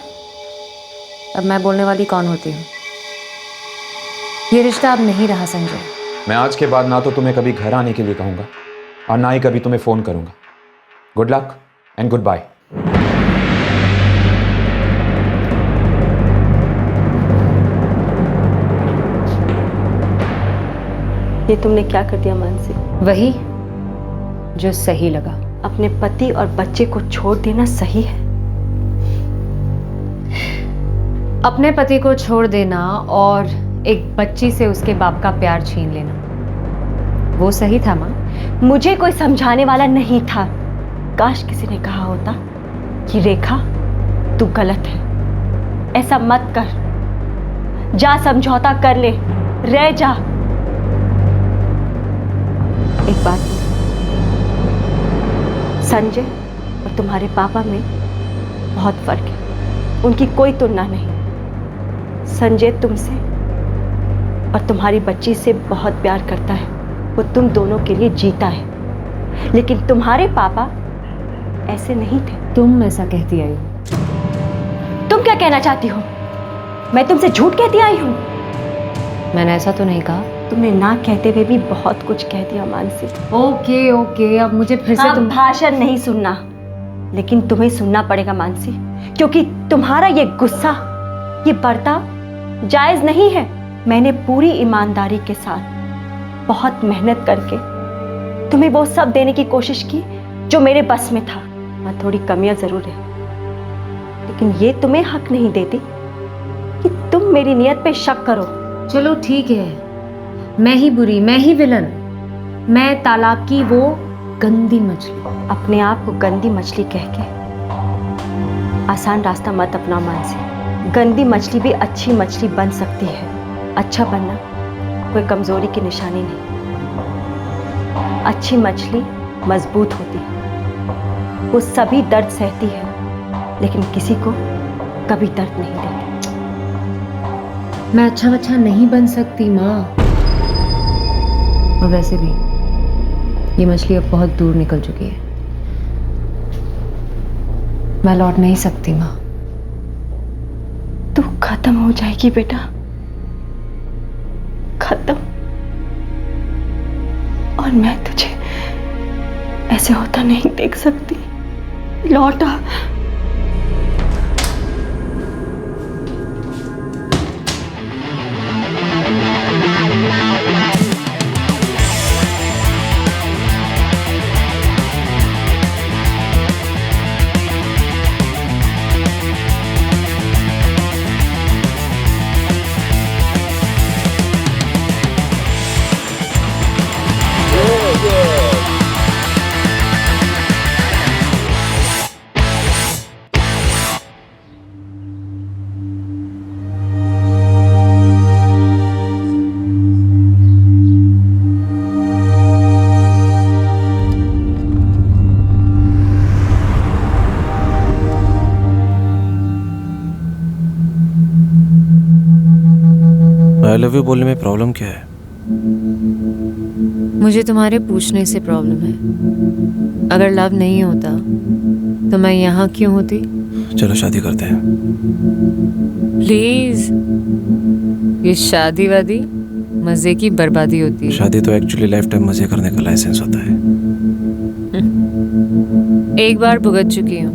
अब मैं बोलने वाली कौन होती हूँ? ये रिश्ता अब नहीं रहा संजय। मैं आज के बाद ना तो तुम्हें कभी घर आने के लिए कहूंगा और ना ही कभी तुम्हें फोन करूंगा। Good luck and goodbye. ये तुमने क्या कर दिया मानसी? वही जो सही लगा। अपने पति और बच्चे को छोड़ देना सही है? अपने पति को छोड़ देना और एक बच्ची से उसके बाप का प्यार छीन लेना, वो सही था माँ? मुझे कोई समझाने वाला नहीं था। काश किसी ने कहा होता कि रेखा तू गलत है, ऐसा मत कर, जा समझौता कर ले, रह जा। एक बात, संजय और तुम्हारे पापा में बहुत फर्क है, उनकी कोई तुलना नहीं। संजय तुमसे और तुम्हारी बच्ची से बहुत प्यार करता है, वो तुम दोनों के लिए जीता है, लेकिन तुम्हारे पापा ऐसे नहीं थे। तुम ऐसा कहती आई हो? तुम क्या कहना चाहती हो? मैं तुमसे झूठ कहती आई हूँ? मैंने ऐसा तो नहीं कहा। तुमने ना कहते हुए भी बहुत कुछ कह दिया मानसी। ओके ओके, अब मुझे फिर से तुम भाषण नहीं सुनना, लेकिन तुम्हें सुनना पड़ेगा मानसी, क्योंकि तुम्हारा ये गुस्सा, ये बर्ताव जायज नहीं है। मैंने पूरी ईमानदारी के साथ बहुत मेहनत करके तुम्हें वो सब देने की कोशिश की जो मेरे बस में था। और थोड़ी कमियां जरूर है, लेकिन ये तुम्हें हक नहीं देती कि तुम मेरी नियत पे शक करो। चलो ठीक है, मैं ही बुरी, मैं ही विलन, मैं तालाब की वो गंदी मछली। अपने आप को गंदी मछली कह के आसान रास्ता मत अपना मानसी। गंदी मछली भी अच्छी मछली बन सकती है। अच्छा बनना कोई कमजोरी की निशानी नहीं। अच्छी मछली मजबूत होती है, वो सभी दर्द सहती है, लेकिन किसी को कभी दर्द नहीं देती। मैं अच्छा बच्चा नहीं बन सकती माँ, और वैसे भी ये मछली अब बहुत दूर निकल चुकी है, मैं लौट नहीं सकती माँ। तू खत्म हो जाएगी बेटा, खत्म। और मैं तुझे ऐसे होता नहीं देख सकती। लौट आ। आई लव यू बोलने में प्रॉब्लम क्या है? मुझे तुम्हारे पूछने से प्रॉब्लम है। अगर लव नहीं होता तो मैं यहाँ क्यों होती? चलो शादी करते हैं। प्लीज, ये शादी वादी मजे की बर्बादी होती है। शादी तो एक्चुअली लाइफ टाइम मजे करने का लाइसेंस होता है। एक बार भुगत चुकी हूँ,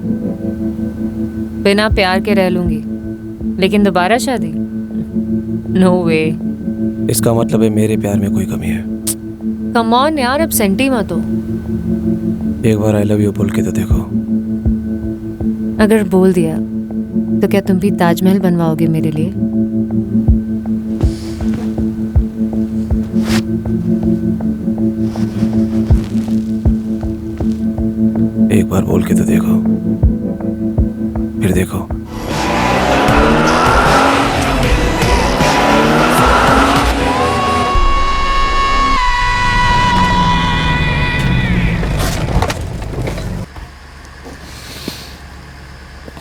बिना प्यार के रह लूंगी, लेकिन दोबारा शादी? नो वे। इसका मतलब है मेरे प्यार में कोई कमी है। कम ऑन यार, अब सेंटी मत हो। एक बार आई लव यू बोल के तो देखो। अगर बोल दिया तो क्या तुम भी ताजमहल बनवाओगे मेरे लिए? एक बार बोल के तो देखो, फिर देखो।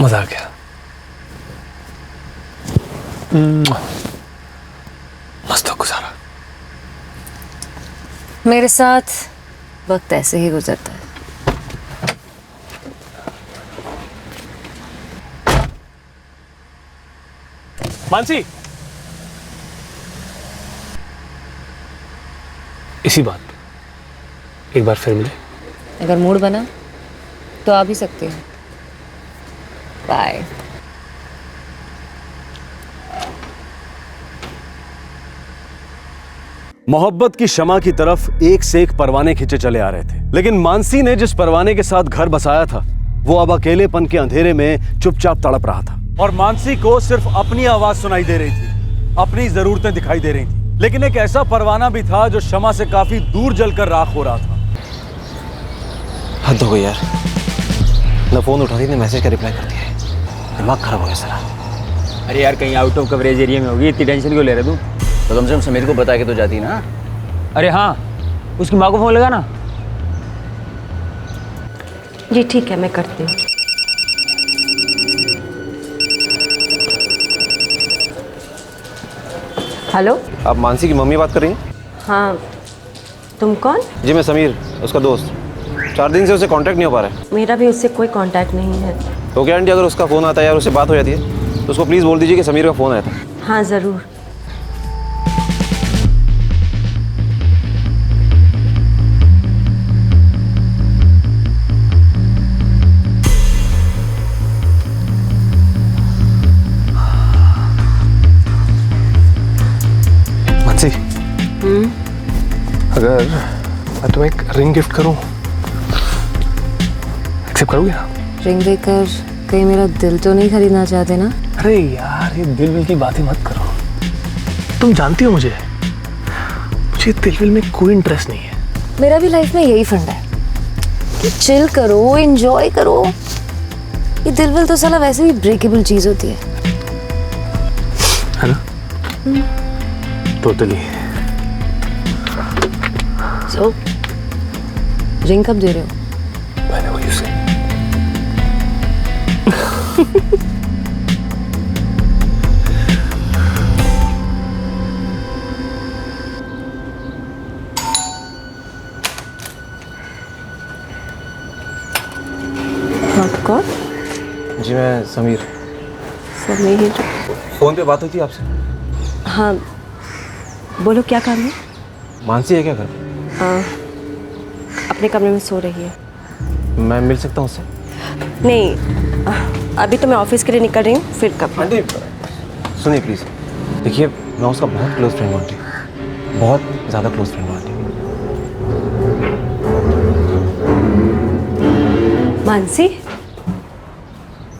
मजा आ गया। मस्त गुजारा। मेरे साथ वक्त ऐसे ही गुजरता है। मानसी, इसी बात पे एक बार फिर मिले। अगर मूड बना तो आ भी सकते हो। बाय। मोहब्बत की शमा की तरफ एक से एक परवाने खींचे चले आ रहे थे, लेकिन मानसी ने जिस परवाने के साथ घर बसाया था वो अब अकेलेपन के अंधेरे में चुपचाप तड़प रहा था। और मानसी को सिर्फ अपनी आवाज सुनाई दे रही थी, अपनी जरूरतें दिखाई दे रही थी, लेकिन एक ऐसा परवाना भी था जो शमा से काफी दूर जलकर राख हो रहा था। हद हो गई यार, न फोन उठा रही न मैसेज का रिप्लाई करती है। दिमाग खराब हो गया सारा। अरे यार, कहीं आउट ऑफ कवरेज एरिया में होगी, इतनी टेंशन क्यों ले रहे तू? तो कम से कम समीर को बता के तो जाती ना। अरे हाँ, उसकी माँ को फोन लगा ना। जी ठीक है, मैं करती हूँ। हेलो, आप मानसी की मम्मी बात कर रही हैं? हाँ, तुम कौन? जी मैं समीर, उसका दोस्त। 4 दिन से उसे कांटेक्ट नहीं हो पा रहा है। मेरा भी उससे कोई कांटेक्ट नहीं है। तो क्या आंटी, अगर उसका फ़ोन आता है या उससे बात हो जाती है तो उसको प्लीज़ बोल दीजिए कि समीर का फ़ोन आया था। हाँ ज़रूर। मानसी, अगर मैं तुम्हें एक रिंग गिफ्ट करूं, एक्सेप्ट करोगे ना? रिंग देकर कहीं मेरा दिल तो नहीं खरीदना चाहते ना? अरे यार, ये दिल विल की बात ही मत करो। तुम जानती हो मुझे दिल विल में कोई इंटरेस्ट नहीं है। मेरा भी लाइफ में यही फंडा है कि चिल करो, एंजॉय करो। ये दिल विल तो साला वैसे भी ब्रेकेबल चीज होती है ना? टोटली। सो रिंग कब दे रहे हो? मैंने वही से। कौन? जी मैं समीर। समीर। फ़ोन पे बात हुई थी आपसे? हाँ, बोलो क्या काम है? मानसी है क्या घर? अपने कमरे में सो रही है। मैं मिल सकता हूँ उससे? नहीं, अभी तो मैं ऑफिस के लिए निकल रही हूँ, फिर कब? सुनिए प्लीज़, देखिए मैं उसका बहुत क्लोज फ्रेंड हूँ आंटी, बहुत ज़्यादा क्लोज फ्रेंड हूँ आंटी। मानसी,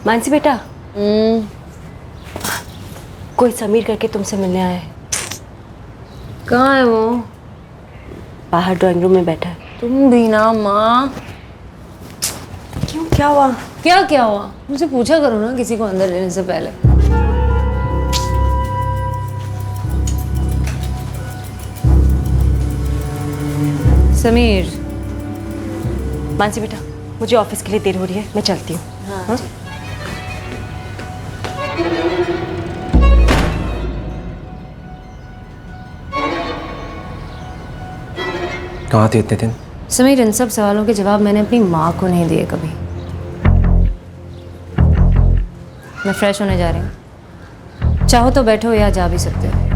मानसी बेटा, कोई समीर करके तुमसे मिलने आया है। कहाँ है वो? बाहर ड्राइंग रूम में बैठा है। तुम भी ना माँ। क्यों, क्या हुआ? क्या हुआ? मुझे पूछा करो ना किसी को अंदर लेने से पहले। समीर। मानसी बेटा, मुझे ऑफिस के लिए देर हो रही है, मैं चलती हूँ। हाँ? कहाँ थे इतने दिन? समीर, इन सब सवालों के जवाब मैंने अपनी माँ को नहीं दिए कभी। मैं फ्रेश होने जा रही हूँ, चाहो तो बैठो या जा भी सकते हो।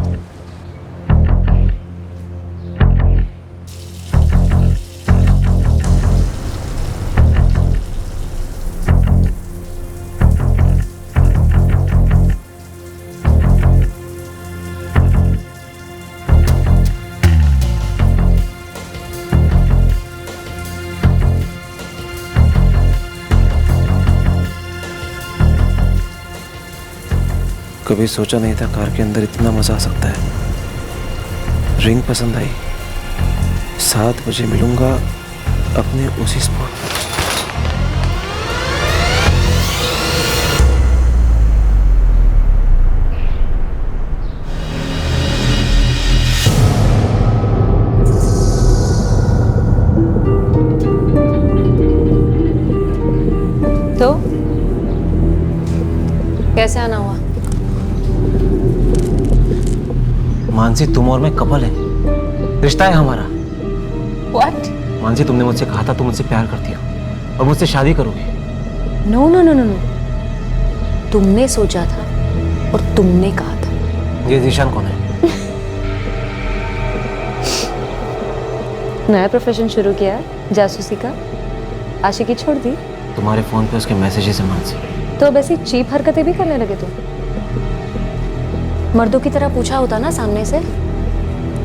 कभी सोचा नहीं था कार के अंदर इतना मजा आ सकता है। रिंग पसंद आई। 7 बजे मिलूंगा अपने उसी स्पॉट पर। तो कैसे आना हुआ? मानसी, तुम और मैं कपल है, रिश्ता है हमारा। What? मानसी, तुमने मुझसे कहा था तुम मुझसे प्यार करती हो और मुझसे शादी करोगी। No no no no no, तुमने सोचा था और तुमने कहा था। ये जीशान कौन है? नया प्रोफेशन शुरू किया है, जासूसी का। आशिकी छोड़ दी तुम्हारे फोन पे उसके मैसेजेस हैं मानसी। तो अब ऐसी चीप हरकतें भी करने लगे तुम? मर्दों की तरह पूछा होता ना सामने से,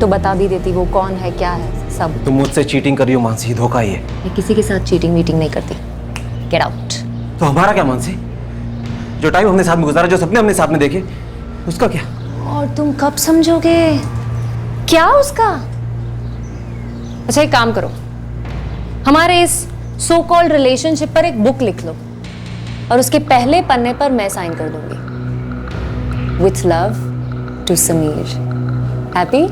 तो बता भी देती वो कौन है क्या है सब। तुम मुझसे चीटिंग कर रही हो मानसी, धोखा ही है। मैं किसी के साथ चीटिंग वीटिंग नहीं करती। Get out. तो हमारा क्या मानसी? जो टाइम हमने साथ में गुजारा, जो सपने हमने साथ में देखे, उसका क्या? और तुम कब समझोगे क्या उसका? अच्छा एक काम करो, हमारे इस सो कॉल्ड रिलेशनशिप पर एक बुक लिख लो और उसके पहले पन्ने पर मैं साइन कर दूंगी। With love to Sameer. Happy?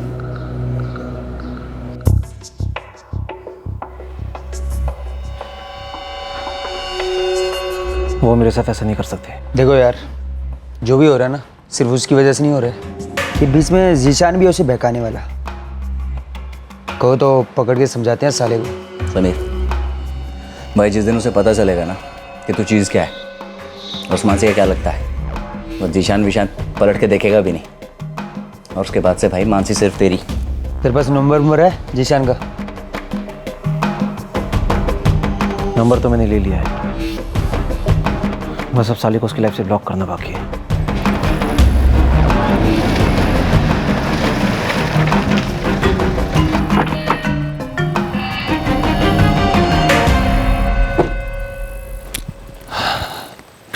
वो मेरे साथ ऐसा नहीं कर सकते। देखो यार, जो भी हो रहा है ना, सिर्फ उसकी वजह से नहीं हो रहा है। कि बीच में जीशान भी उसे बहकाने वाला। कहो तो पकड़ के समझाते हैं साले को। समीर भाई, जिस दिन उसे पता चलेगा ना कि तू चीज़ क्या है, उस मानसी का क्या लगता है, वो जीशान विशान पलट के देखेगा भी नहीं। और उसके बाद से भाई मानसी सिर्फ तेरी। तेरे पास नंबर है जीशान का? नंबर तो मैंने ले लिया है, बस अब साली को उसकी लाइफ से ब्लॉक करना बाकी है।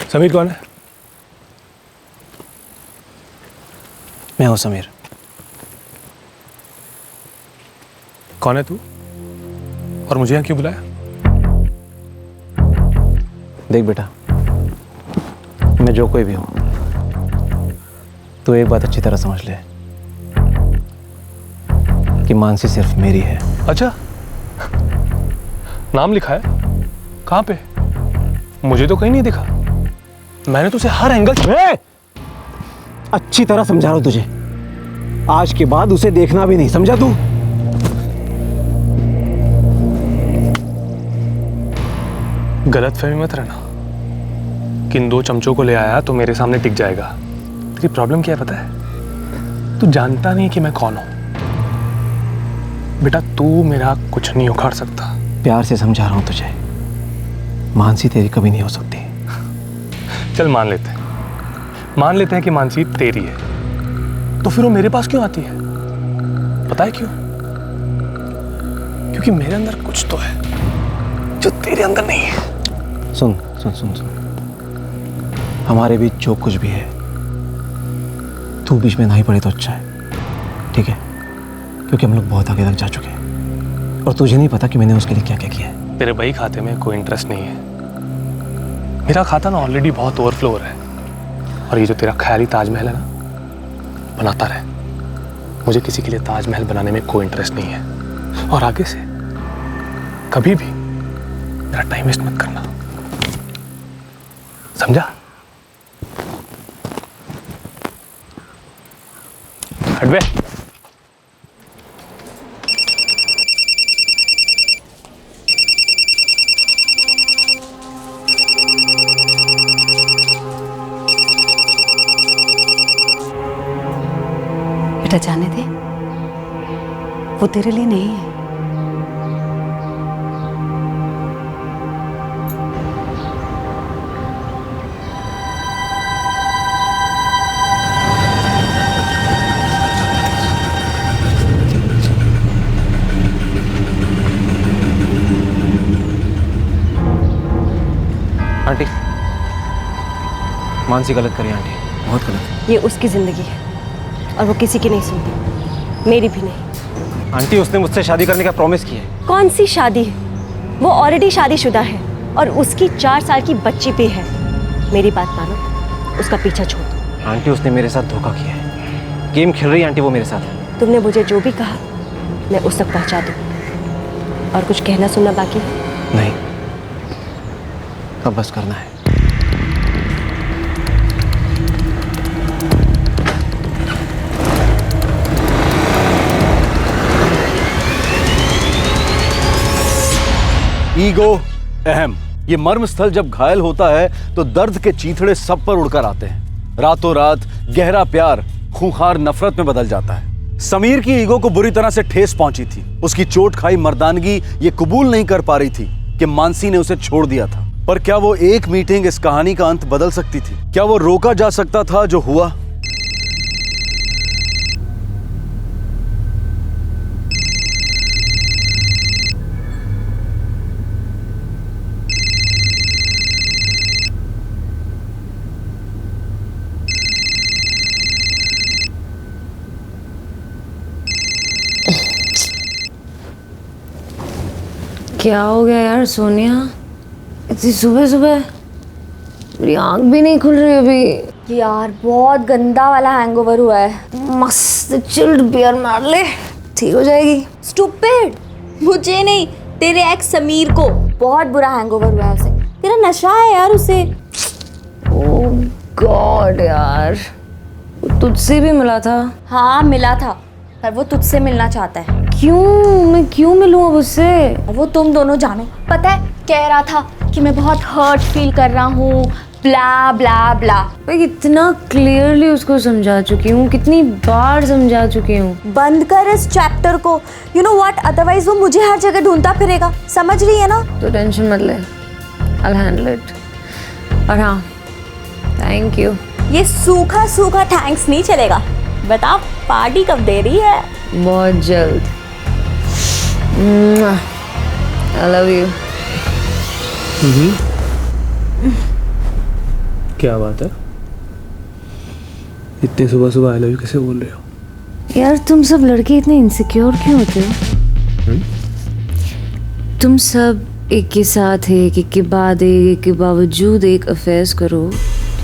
समीर कौन है? मैं हूं समीर। कौन है तू और मुझे यहाँ क्यों बुलाया? देख बेटा, मैं जो कोई भी हूं, तो एक बात अच्छी तरह समझ ले कि मानसी सिर्फ मेरी है। अच्छा, नाम लिखा है? कहाँ पे? मुझे तो कहीं नहीं दिखा। मैंने तुझे हर एंगल अच्छी तरह समझा रहा हूं तुझे। आज के बाद उसे देखना भी नहीं, समझा तू? गलत फहमी मत रहना कि इन 2 चमचों को ले आया तो मेरे सामने टिक जाएगा। तेरी प्रॉब्लम क्या है पता है? तू जानता नहीं कि मैं कौन हूं। बेटा तू मेरा कुछ नहीं उखाड़ सकता। प्यार से समझा रहा हूं तुझे, मानसी तेरी कभी नहीं हो सकती। चल मान लेते हैं कि मानसी तेरी है, तो फिर वो मेरे पास क्यों आती है? पता है क्यों? क्योंकि मेरे अंदर कुछ तो है जो तेरे अंदर नहीं है। सुन सुन सुन सुन, हमारे बीच जो कुछ भी है, तू बीच में नहीं पड़े तो अच्छा है, ठीक है? क्योंकि हम लोग बहुत आगे तक जा चुके हैं और तुझे नहीं पता कि मैंने उसके लिए क्या क्या किया है। तेरे भाई खाते में कोई इंटरेस्ट नहीं है। मेरा खाता ना ऑलरेडी बहुत ओवरफ्लो हो रहा है। और ये जो तेरा ख्याली ताजमहल है ना, बनाता रहे। मुझे किसी के लिए ताजमहल बनाने में कोई इंटरेस्ट नहीं है। और आगे से कभी भी मेरा टाइम वेस्ट मत करना, समझा? हट बे। बेटा जाने दे, वो तेरे लिए नहीं है। आंटी, मानसी गलत करी आंटी, बहुत गलत। ये उसकी जिंदगी है और वो किसी की नहीं सुनती, मेरी भी नहीं। आंटी, उसने मुझसे शादी करने का प्रॉमिस किया है। कौन सी शादी है? वो ऑलरेडी शादीशुदा है और उसकी 4 साल की बच्ची भी है। मेरी बात मानो, उसका पीछा छोड़ दो। आंटी, उसने मेरे साथ धोखा किया है। गेम खेल रही है आंटी वो मेरे साथ। तुमने मुझे जो भी कहा मैं उस तक पहुंचा दूँ। और कुछ कहना सुनना बाकी है? नहीं, अब बस करना है। ईगो अहम। ये मर्म स्थल जब घायल होता है तो दर्द के चीथड़े सब पर उड़कर आते हैं। रातों रात गहरा प्यार खूंखार नफरत में बदल जाता है। समीर की ईगो को बुरी तरह से ठेस पहुंची थी। उसकी चोट खाई मर्दानगी ये कबूल नहीं कर पा रही थी कि मानसी ने उसे छोड़ दिया था। पर क्या वो एक मीटिंग इस कहानी का अंत बदल सकती थी? क्या वो रोका जा सकता था जो हुआ? क्या हो गया यार सोनिया, इतनी सुबह सुबह? मेरी आंख भी नहीं खुल रही अभी। यार बहुत गंदा वाला हैंगओवर हुआ है। मस्त चिल्ड बियर मार ले, ठीक हो जाएगी। स्टूपिड, मुझे नहीं, तेरे एक्स समीर को बहुत बुरा हैंगओवर हुआ है उसे। तेरा नशा है यार उसे। ओह गॉड यार, वो तुझसे भी मिला था? हाँ मिला था, पर वो तुझसे मिलना चाहता है। क्यों? मैं क्यों मिलूं अब उससे? वो तुम दोनों जानो। पता है कह रहा था कि मैं बहुत हर्ट फील कर रहा हूँ, ब्ला ब्ला ब्ला। मैं कितना क्लियरली उसको समझा चुकी हूँ, कितनी बार समझा चुकी हूँ। बंद कर इस चैप्टर को। यू नो व्हाट, अदरवाइज वो मुझे हर जगह ढूंढता फिरेगा, समझ रही है ना? तो टेंशन मत ले, I'll handle it। और हाँ, थैंक यू। ये सूखा सूखा थैंक्स नहीं चलेगा। बता पार्टी कब दे रही है? बहुत जल्द। I love you। क्या बात है, इतनी सुबह सुबह आई लव यू कैसे बोल रहे हो? यार तुम सब लड़के इतने इनसिक्योर क्यों होते हो? तुम सब एक के साथ एक के बाद एक के बावजूद एक अफेयर्स करो,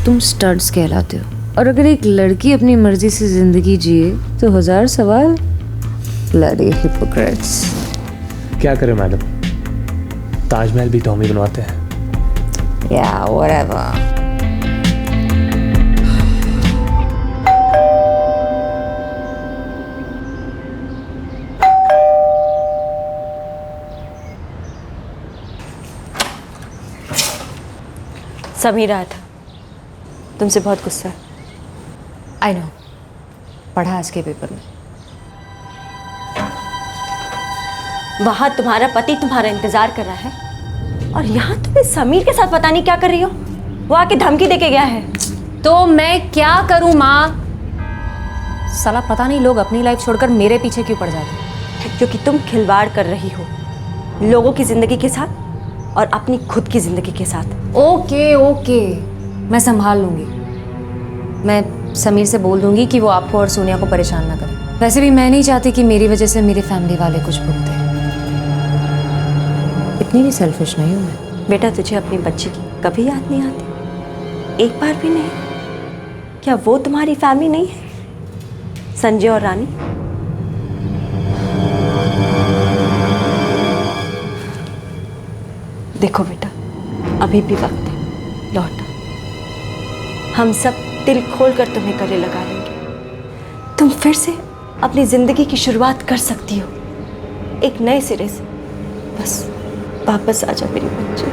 तुम स्टड्स कहलाते हो। और अगर एक लड़की अपनी मर्जी से जिंदगी जिए तो 1000 सवाल। Bloody Hippocrates. क्या करें मैडम, ताजमहल भी तो हम ही बनवाते हैं। Yeah, whatever। समीर आया था, तुमसे बहुत गुस्सा है। आई नो, पढ़ा आज के पेपर में। वहां तुम्हारा पति तुम्हारा इंतजार कर रहा है और यहाँ तुम इस समीर के साथ पता नहीं क्या कर रही हो। वो आके धमकी देके गया है। तो मैं क्या करूं माँ? साला पता नहीं लोग अपनी लाइफ छोड़कर मेरे पीछे क्यों पड़ जाते हैं। क्योंकि तुम खिलवाड़ कर रही हो लोगों की जिंदगी के साथ और अपनी खुद की जिंदगी के साथ। ओके ओके, मैं संभाल लूंगी। मैं समीर से बोल दूंगी कि वो आपको और सोनिया को परेशान ना करे। वैसे भी मैं नहीं चाहती कि मेरी वजह से मेरी फैमिली वाले कुछ भुगते। इतनी भी सेल्फिश नहीं हूँ मैं। बेटा तुझे अपनी बच्ची की कभी याद नहीं आती? एक बार भी नहीं? क्या वो तुम्हारी फैमिली नहीं है, संजय और रानी? देखो बेटा, अभी भी वक्त है, लौट। हम सब दिल खोल कर तुम्हें गले लगा लेंगे। तुम फिर से अपनी जिंदगी की शुरुआत कर सकती हो, एक नए सिरे से। बस वापस आ जा मेरी बच्ची।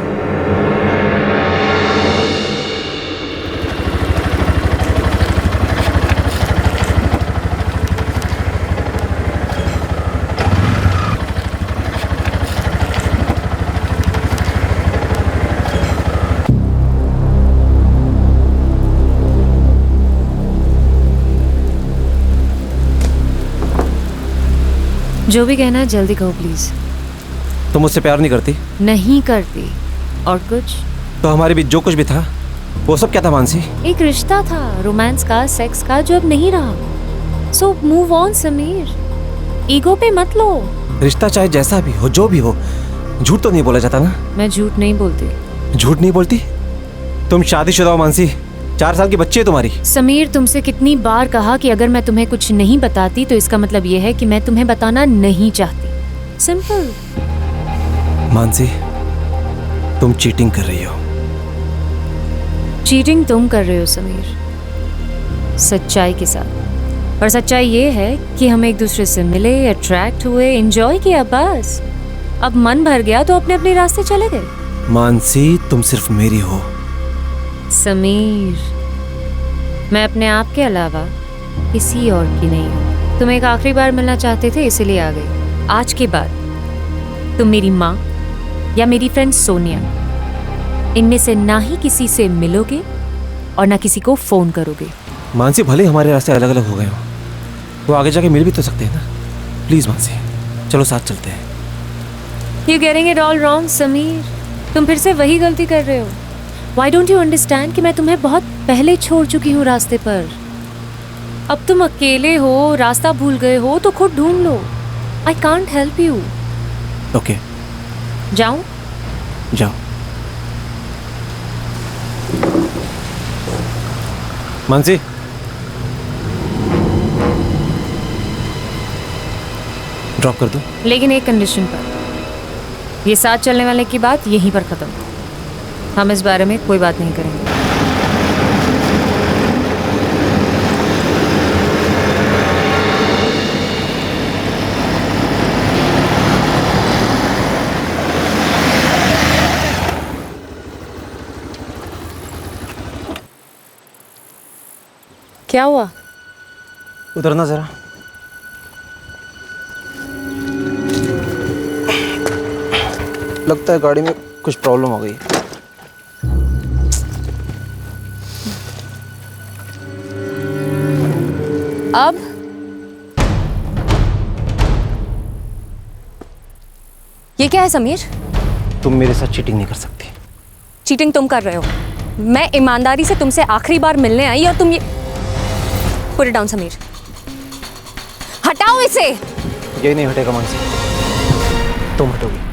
जो भी कहना है जल्दी कहो प्लीज। तुम मुझसे प्यार नहीं करती? नहीं करती। और कुछ? तो हमारे बीच जो कुछ भी था वो सब क्या था मानसी? एक रिश्ता था, रोमांस का, सेक्स का, जो अब नहीं रहा। So move on Sameer, ego पे मत लो। रिश्ता चाहे जैसा भी हो, जो भी हो, झूठ तो नहीं बोला जाता ना। मैं झूठ नहीं बोलती। झूठ नहीं बोलती? तुम शादीशुदा हो मानसी, 4 साल की बच्ची है तुम्हारी। समीर, तुमसे कितनी बार कहा कि अगर मैं तुम्हें कुछ नहीं बताती तो इसका मतलब ये है कि मैं तुम्हें बताना नहीं चाहती। सिंपल। मानसी, तुम चीटिंग कर रही हो। चीटिंग तुम कर रहे हो समीर, सच्चाई के साथ। और सच्चाई ये है कि हम एक दूसरे से मिले, अट्रैक्ट हुए, एंजॉय किया, बस। अब मन भर गया तो अपने अपने रास्ते चले गए। मानसी, तुम सिर्फ मेरी हो। समीर, मैं अपने आप के अलावा किसी और की नहीं हूँ। तुम एक आखिरी बार मिलना चाहते थे, इसीलिए आ गई। आज के बाद तुम मेरी माँ या मेरी फ्रेंड सोनिया, इनमें से ना ही किसी से मिलोगे और ना किसी को फोन करोगे। मानसी, भले हमारे रास्ते अलग अलग हो गए हो, तो आगे जाके मिल भी तो सकते हैं ना। प्लीज मानसी, चलो साथ चलते हैं। You're getting it all wrong, Sameer. तुम फिर से वही गलती कर रहे हो। Why don't you understand कि मैं तुम्हें बहुत पहले छोड़ चुकी हूँ रास्ते पर। अब तुम अकेले हो, रास्ता भूल गए हो तो खुद ढूंढ लो। I can't help you। Okay, जाऊं? जाओ। मानसी, ड्रॉप कर दूं? लेकिन एक कंडीशन पर। ये साथ चलने वाले की बात यहीं पर खत्म। हम इस बारे में कोई बात नहीं करेंगे। क्या हुआ? उतरना जरा। लगता है गाड़ी में कुछ प्रॉब्लम हो गई। अब ये क्या है समीर? तुम मेरे साथ चीटिंग नहीं कर सकती। चीटिंग तुम कर रहे हो। मैं ईमानदारी से तुमसे आखिरी बार मिलने आई और तुम ये पुट इट डाउन समीर। हटाओ इसे। ये नहीं हटेगा मानसी, तुम हटोगी।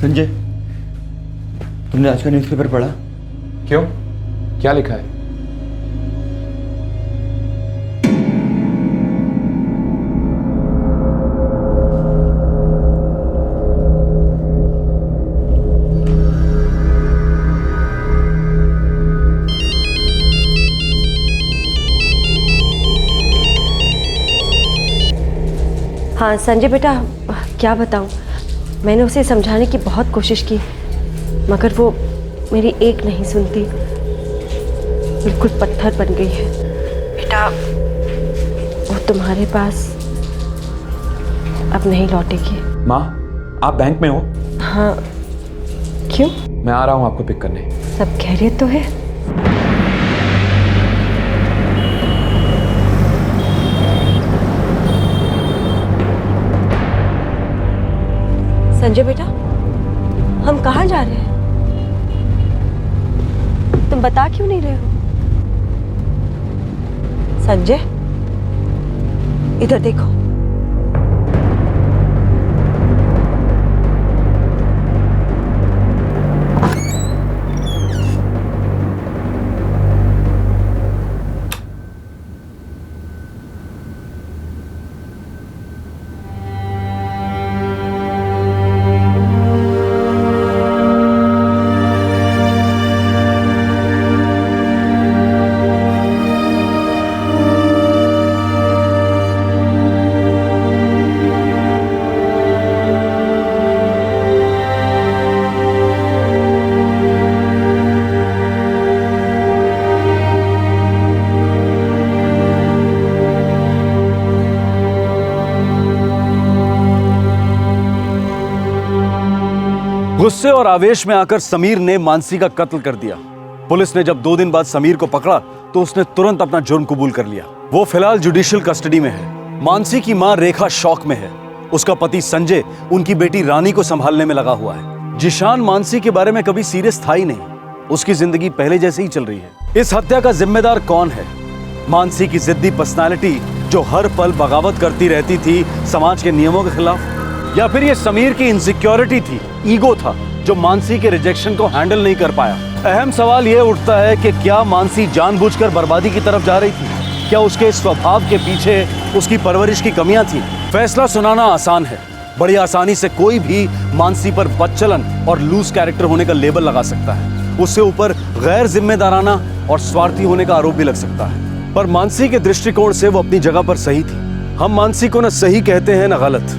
संजय, तुमने आज का न्यूज़पेपर पढ़ा? क्यों? क्या लिखा है? हाँ संजय बेटा, क्या बताऊँ, मैंने उसे समझाने की बहुत कोशिश की, मगर वो मेरी एक नहीं सुनती, बिल्कुल पत्थर बन गई है। बेटा, वो तुम्हारे पास अब नहीं लौटेगी। माँ, आप बैंक में हो? हाँ, क्यों? मैं आ रहा हूँ आपको पिक करने। सब खैरियत तो है? संजय बेटा, हम कहाँ जा रहे हैं? तुम बता क्यों नहीं रहे हो? संजय, इधर देखो। गुस्से और आवेश में आकर समीर ने मानसी का कत्ल कर दिया। पुलिस ने जब 2 दिन बाद समीर को पकड़ा तो उसने तुरंत अपना जुर्म कबूल कर लिया। वो फिलहाल जुडिशियल कस्टडी में है। मानसी की मां रेखा शौक में है। उसका पति संजय उनकी बेटी रानी को संभालने में लगा हुआ है। जिशान मानसी के बारे में कभी सीरियस था ही नहीं। उसकी जिंदगी पहले जैसे ही चल रही है। इस हत्या का जिम्मेदार कौन है? मानसी की जिद्दी पर्सनालिटी जो हर पल बगावत करती रहती थी समाज के नियमों के खिलाफ, या फिर ये समीर की इनसिक्योरिटी थी, ईगो था जो मानसी के रिजेक्शन को हैंडल नहीं कर पाया। अहम सवाल ये उठता है कि क्या मानसी जानबूझकर बर्बादी की तरफ जा रही थी? क्या उसके स्वभाव के पीछे उसकी परवरिश की कमियां थी? फैसला सुनाना आसान है। बड़ी आसानी से कोई भी मानसी पर बदचलन और लूज कैरेक्टर होने का लेबल लगा सकता है। उससे ऊपर गैर जिम्मेदाराना और स्वार्थी होने का आरोप भी लग सकता है। पर मानसी के दृष्टिकोण से वो अपनी जगह पर सही थी। हम मानसी को न सही कहते हैं न गलत।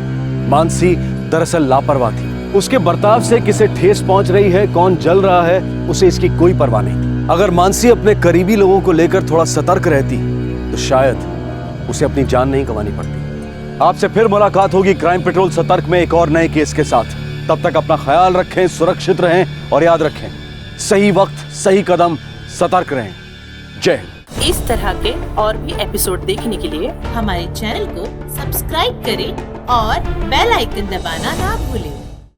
मानसी दरअसल लापरवाह थी। उसके बर्ताव से किसे ठेस पहुंच रही है, कौन जल रहा है, उसे इसकी कोई परवाह नहीं थी। अगर मानसी अपने करीबी लोगों को लेकर थोड़ा सतर्क रहती तो शायद उसे अपनी जान नहीं गंवानी पड़ती। आपसे फिर मुलाकात होगी क्राइम पेट्रोल सतर्क में एक और नए केस के साथ। तब तक अपना ख्याल रखें, सुरक्षित रहें और याद रखें, सही वक्त सही कदम, सतर्क रहें। जय हिंद। इस तरह के और भी एपिसोड देखने के लिए हमारे चैनल को सब्सक्राइब करें और बेल आइकन दबाना ना भूलें।